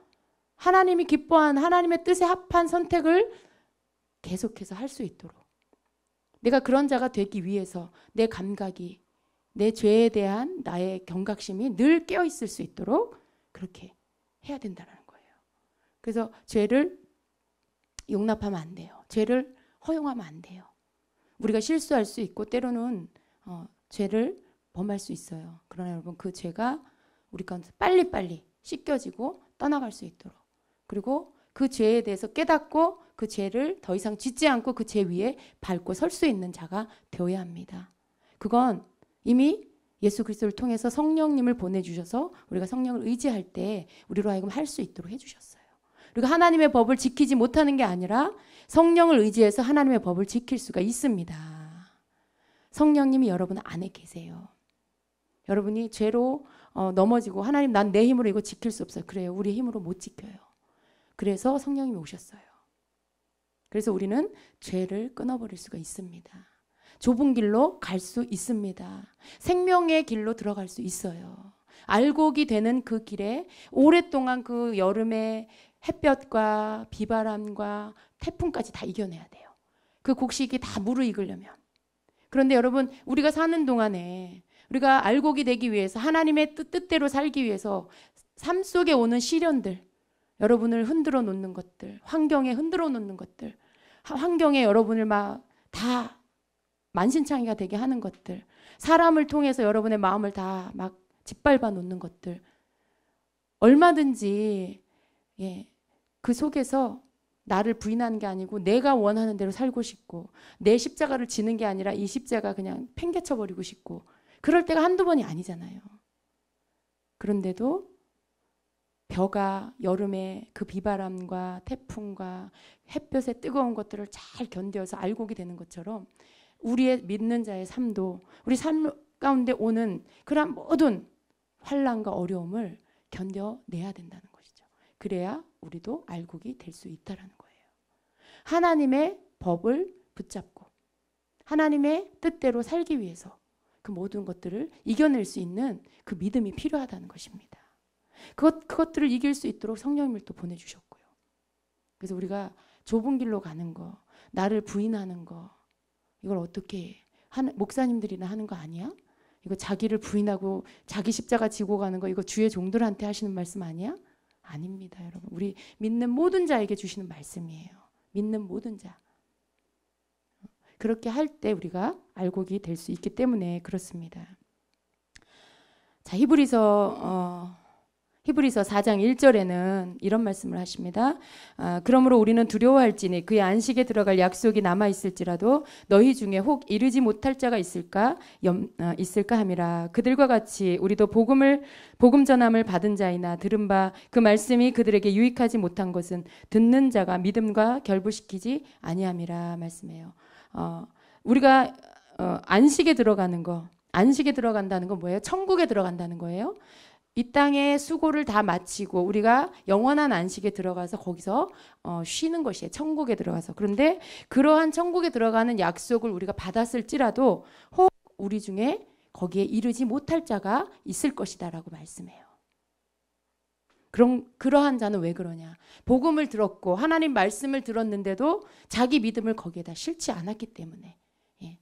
하나님이 기뻐한 하나님의 뜻에 합한 선택을 계속해서 할 수 있도록 내가 그런 자가 되기 위해서 내 감각이 내 죄에 대한 나의 경각심이 늘 깨어있을 수 있도록 그렇게 해야 된다는 거예요. 그래서 죄를 용납하면 안 돼요. 죄를 허용하면 안 돼요. 우리가 실수할 수 있고 때로는 죄를 범할 수 있어요. 그러나 여러분 그 죄가 우리 가운데 빨리빨리 씻겨지고 떠나갈 수 있도록 그리고 그 죄에 대해서 깨닫고 그 죄를 더 이상 짓지 않고 그 죄 위에 밟고 설 수 있는 자가 되어야 합니다. 그건 이미 예수 그리스도를 통해서 성령님을 보내주셔서 우리가 성령을 의지할 때 우리로 하여금 할 수 있도록 해주셨어요. 그리고 하나님의 법을 지키지 못하는 게 아니라 성령을 의지해서 하나님의 법을 지킬 수가 있습니다. 성령님이 여러분 안에 계세요. 여러분이 죄로 넘어지고 하나님 난 내 힘으로 이거 지킬 수 없어요. 그래요. 우리 힘으로 못 지켜요. 그래서 성령님이 오셨어요. 그래서 우리는 죄를 끊어버릴 수가 있습니다. 좁은 길로 갈 수 있습니다. 생명의 길로 들어갈 수 있어요. 알곡이 되는 그 길에 오랫동안 그 여름에 햇볕과 비바람과 태풍까지 다 이겨내야 돼요. 그 곡식이 다 무르익으려면. 그런데 여러분 우리가 사는 동안에 우리가 알곡이 되기 위해서 하나님의 뜻대로 살기 위해서 삶 속에 오는 시련들 여러분을 흔들어 놓는 것들 환경에 흔들어 놓는 것들 환경에 여러분을 막 다 만신창이가 되게 하는 것들 사람을 통해서 여러분의 마음을 다 막 짓밟아 놓는 것들 얼마든지 그 속에서 나를 부인하는 게 아니고 내가 원하는 대로 살고 싶고 내 십자가를 지는 게 아니라 이 십자가 그냥 팽개쳐 버리고 싶고 그럴 때가 한두 번이 아니잖아요. 그런데도 벼가 여름에 그 비바람과 태풍과 햇볕의 뜨거운 것들을 잘 견뎌서 알곡이 되는 것처럼 우리의 믿는 자의 삶도 우리 삶 가운데 오는 그런 모든 환난과 어려움을 견뎌내야 된다는 것이죠. 그래야 우리도 알곡이 될 수 있다는 거예요. 하나님의 법을 붙잡고 하나님의 뜻대로 살기 위해서 그 모든 것들을 이겨낼 수 있는 그 믿음이 필요하다는 것입니다. 그것들을 이길 수 있도록 성령님을 또 보내주셨고요. 그래서 우리가 좁은 길로 가는 거, 나를 부인하는 거 이걸 어떻게 목사님들이나 하는 거 아니야? 이거 자기를 부인하고 자기 십자가 지고 가는 거 이거 주의 종들한테 하시는 말씀 아니야? 아닙니다, 여러분. 우리 믿는 모든 자에게 주시는 말씀이에요. 믿는 모든 자. 그렇게 할 때 우리가 알곡이 될 수 있기 때문에 그렇습니다. 자, 히브리서 4장 1절에는 이런 말씀을 하십니다. 그러므로 우리는 두려워할지니 그의 안식에 들어갈 약속이 남아있을지라도 너희 중에 혹 이르지 못할 자가 있을까 함이라. 그들과 같이 우리도 복음 전함을 받은 자이나 들은 바 그 말씀이 그들에게 유익하지 못한 것은 듣는 자가 믿음과 결부시키지 아니함이라 말씀해요. 우리가 안식에 들어가는 거 안식에 들어간다는 건 뭐예요? 천국에 들어간다는 거예요. 이 땅의 수고를 다 마치고 우리가 영원한 안식에 들어가서 거기서 쉬는 것이에요. 천국에 들어가서. 그런데 그러한 천국에 들어가는 약속을 우리가 받았을지라도 혹 우리 중에 거기에 이르지 못할 자가 있을 것이다라고 말씀해요. 그러한 자는 왜 그러냐? 복음을 들었고 하나님 말씀을 들었는데도 자기 믿음을 거기에다 실지 않았기 때문에, 예.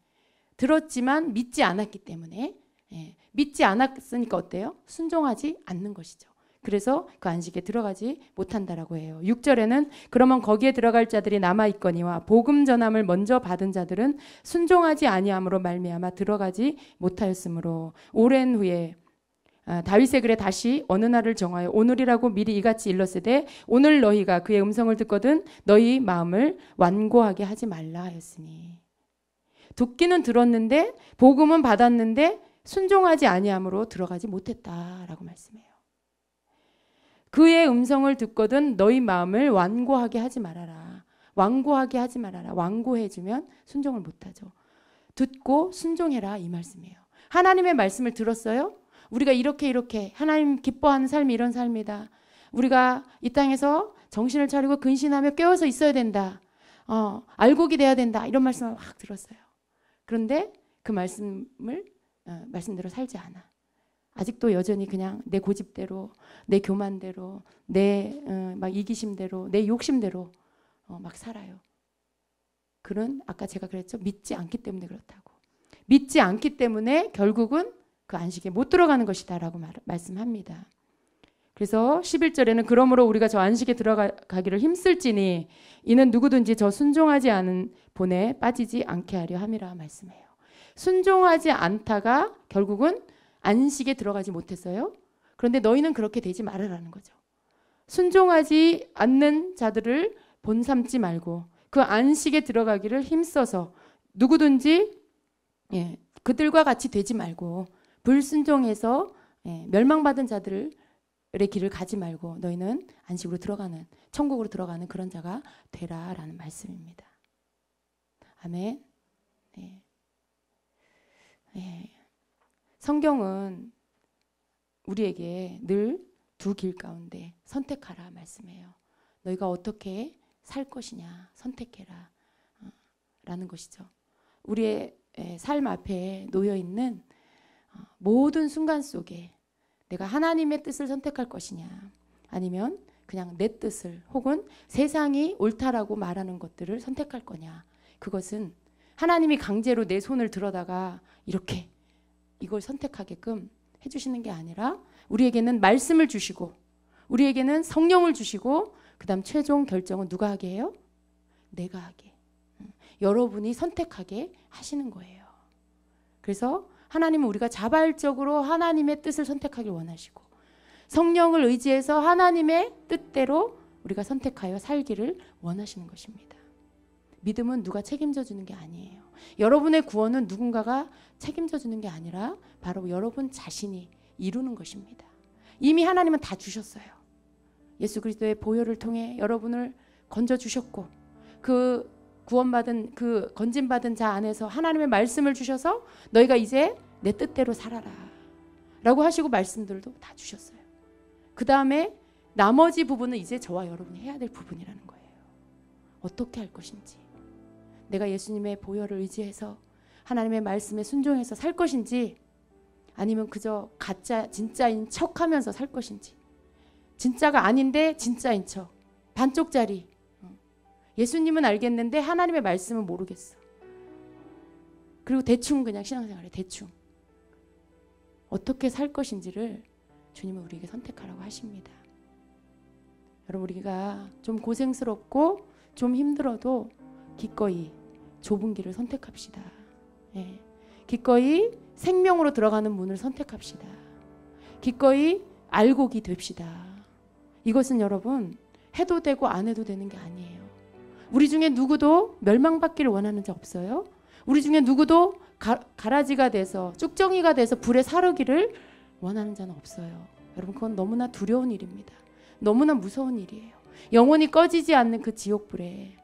들었지만 믿지 않았기 때문에, 예. 믿지 않았으니까 어때요? 순종하지 않는 것이죠. 그래서 그 안식에 들어가지 못한다라고 해요. 6절에는 그러면 거기에 들어갈 자들이 남아 있거니와 복음 전함을 먼저 받은 자들은 순종하지 아니함으로 말미암아 들어가지 못하였으므로 오랜 후에 다윗의 글에 다시 어느 날을 정하여 오늘이라고 미리 이같이 일렀으되 오늘 너희가 그의 음성을 듣거든 너희 마음을 완고하게 하지 말라 하였으니, 듣기는 들었는데 복음은 받았는데 순종하지 아니함으로 들어가지 못했다라고 말씀해요. 그의 음성을 듣거든 너희 마음을 완고하게 하지 말아라. 완고하게 하지 말아라. 완고해주면 순종을 못하죠. 듣고 순종해라 이 말씀이에요. 하나님의 말씀을 들었어요? 우리가 이렇게 하나님 기뻐하는 삶이 이런 삶이다. 우리가 이 땅에서 정신을 차리고 근신하며 깨어서 있어야 된다. 알곡이 돼야 된다. 이런 말씀을 확 들었어요. 그런데 그 말씀대로 살지 않아. 아직도 여전히 그냥 내 고집대로, 내 교만대로, 내 막 이기심대로, 내 욕심대로 막 살아요. 그런 아까 제가 그랬죠. 믿지 않기 때문에 그렇다고. 믿지 않기 때문에 결국은 그 안식에 못 들어가는 것이다라고 말씀합니다. 그래서 11절에는 그러므로 우리가 저 안식에 들어가기를 힘쓸지니 이는 누구든지 저 순종하지 않은 본에 빠지지 않게 하려 함이라 말씀해요. 순종하지 않다가 결국은 안식에 들어가지 못했어요. 그런데 너희는 그렇게 되지 말으라는 거죠. 순종하지 않는 자들을 본삼지 말고 그 안식에 들어가기를 힘써서 누구든지 그들과 같이 되지 말고 불순종해서 멸망받은 자들의 길을 가지 말고 너희는 안식으로 들어가는, 천국으로 들어가는 그런 자가 되라라는 말씀입니다. 아멘. 네. 성경은 우리에게 늘 두 길 가운데 선택하라 말씀해요. 너희가 어떻게 살 것이냐 선택해라 라는 것이죠. 우리의 삶 앞에 놓여 있는 모든 순간 속에 내가 하나님의 뜻을 선택할 것이냐 아니면 그냥 내 뜻을 혹은 세상이 옳다라고 말하는 것들을 선택할 거냐, 그것은 하나님이 강제로 내 손을 들어다가 이렇게 이걸 선택하게끔 해주시는 게 아니라 우리에게는 말씀을 주시고 우리에게는 성령을 주시고 그 다음 최종 결정은 누가 하게 해요? 내가 하게. 여러분이 선택하게 하시는 거예요. 그래서 하나님은 우리가 자발적으로 하나님의 뜻을 선택하길 원하시고 성령을 의지해서 하나님의 뜻대로 우리가 선택하여 살기를 원하시는 것입니다. 믿음은 누가 책임져 주는 게 아니에요. 여러분의 구원은 누군가가 책임져 주는 게 아니라 바로 여러분 자신이 이루는 것입니다. 이미 하나님은 다 주셨어요. 예수 그리스도의 보혈을 통해 여러분을 건져 주셨고 그 구원받은 그 건진받은 자 안에서 하나님의 말씀을 주셔서 너희가 이제 내 뜻대로 살아라 라고 하시고 말씀들도 다 주셨어요. 그 다음에 나머지 부분은 이제 저와 여러분이 해야 될 부분이라는 거예요. 어떻게 할 것인지, 내가 예수님의 보혈을 의지해서 하나님의 말씀에 순종해서 살 것인지 아니면 그저 가짜 진짜인 척하면서 살 것인지, 진짜가 아닌데 진짜인 척, 반쪽짜리. 예수님은 알겠는데 하나님의 말씀은 모르겠어. 그리고 대충 그냥 신앙생활에 대충 어떻게 살 것인지를 주님은 우리에게 선택하라고 하십니다. 여러분, 우리가 좀 고생스럽고 좀 힘들어도 기꺼이 좁은 길을 선택합시다. 기꺼이 생명으로 들어가는 문을 선택합시다. 기꺼이 알곡이 됩시다. 이것은 여러분 해도 되고 안 해도 되는 게 아니에요. 우리 중에 누구도 멸망받기를 원하는 자 없어요. 우리 중에 누구도 가라지가 돼서 쭉정이가 돼서 불에 사르기를 원하는 자는 없어요. 여러분, 그건 너무나 두려운 일입니다. 너무나 무서운 일이에요. 영원히 꺼지지 않는 그 지옥불에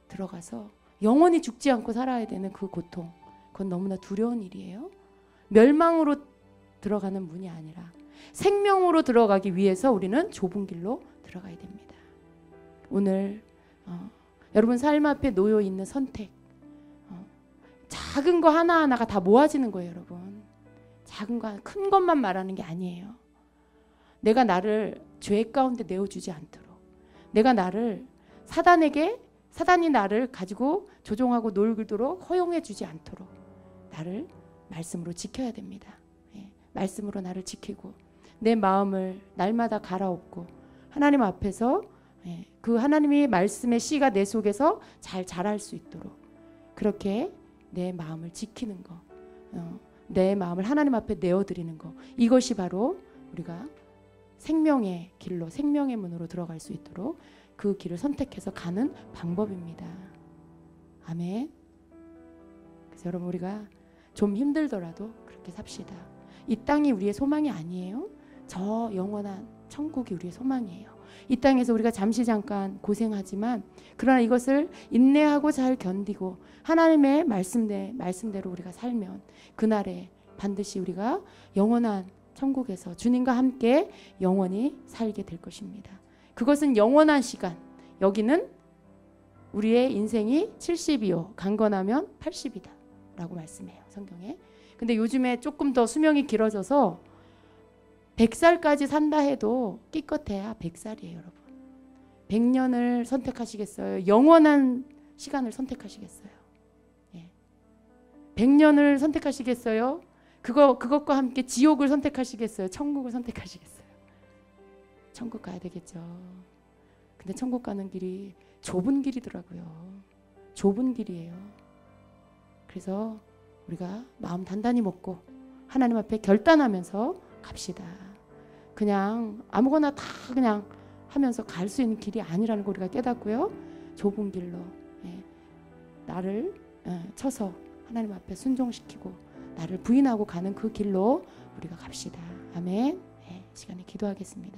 들어가서 영원히 죽지 않고 살아야 되는 그 고통, 그건 너무나 두려운 일이에요. 멸망으로 들어가는 문이 아니라 생명으로 들어가기 위해서 우리는 좁은 길로 들어가야 됩니다. 오늘 여러분 삶 앞에 놓여 있는 선택, 작은 거 하나하나가 다 모아지는 거예요, 여러분. 작은 거, 큰 것만 말하는 게 아니에요. 내가 나를 죄 가운데 내어주지 않도록, 내가 나를 사단이 나를 가지고 조종하고 놀도록 허용해주지 않도록 나를 말씀으로 지켜야 됩니다. 예, 말씀으로 나를 지키고 내 마음을 날마다 갈아엎고 하나님 앞에서 그 하나님의 말씀의 씨가 내 속에서 잘 자랄 수 있도록 그렇게 내 마음을 지키는 거, 내 마음을 하나님 앞에 내어드리는 거, 이것이 바로 우리가 생명의 길로, 생명의 문으로 들어갈 수 있도록 그 길을 선택해서 가는 방법입니다. 아멘. 그래서 여러분, 우리가 좀 힘들더라도 그렇게 삽시다. 이 땅이 우리의 소망이 아니에요. 저 영원한 천국이 우리의 소망이에요. 이 땅에서 우리가 잠깐 고생하지만 그러나 이것을 인내하고 잘 견디고 하나님의 말씀대로 우리가 살면 그날에 반드시 우리가 영원한 천국에서 주님과 함께 영원히 살게 될 것입니다. 그것은 영원한 시간. 여기는 우리의 인생이 70이요 강건하면 80이다 라고 말씀해요, 성경에. 근데 요즘에 조금 더 수명이 길어져서 100살까지 산다 해도 기껏해야 100살이에요, 여러분. 100년을 선택하시겠어요? 영원한 시간을 선택하시겠어요? 예. 100년을 선택하시겠어요? 그것과 함께 지옥을 선택하시겠어요? 천국을 선택하시겠어요? 천국 가야 되겠죠. 근데 천국 가는 길이 좁은 길이더라고요. 좁은 길이에요. 그래서 우리가 마음 단단히 먹고 하나님 앞에 결단하면서 갑시다. 그냥 아무거나 다 그냥 하면서 갈 수 있는 길이 아니라는 걸 우리가 깨닫고요. 좁은 길로 나를 쳐서 하나님 앞에 순종시키고 나를 부인하고 가는 그 길로 우리가 갑시다. 아멘. 시간에 기도하겠습니다.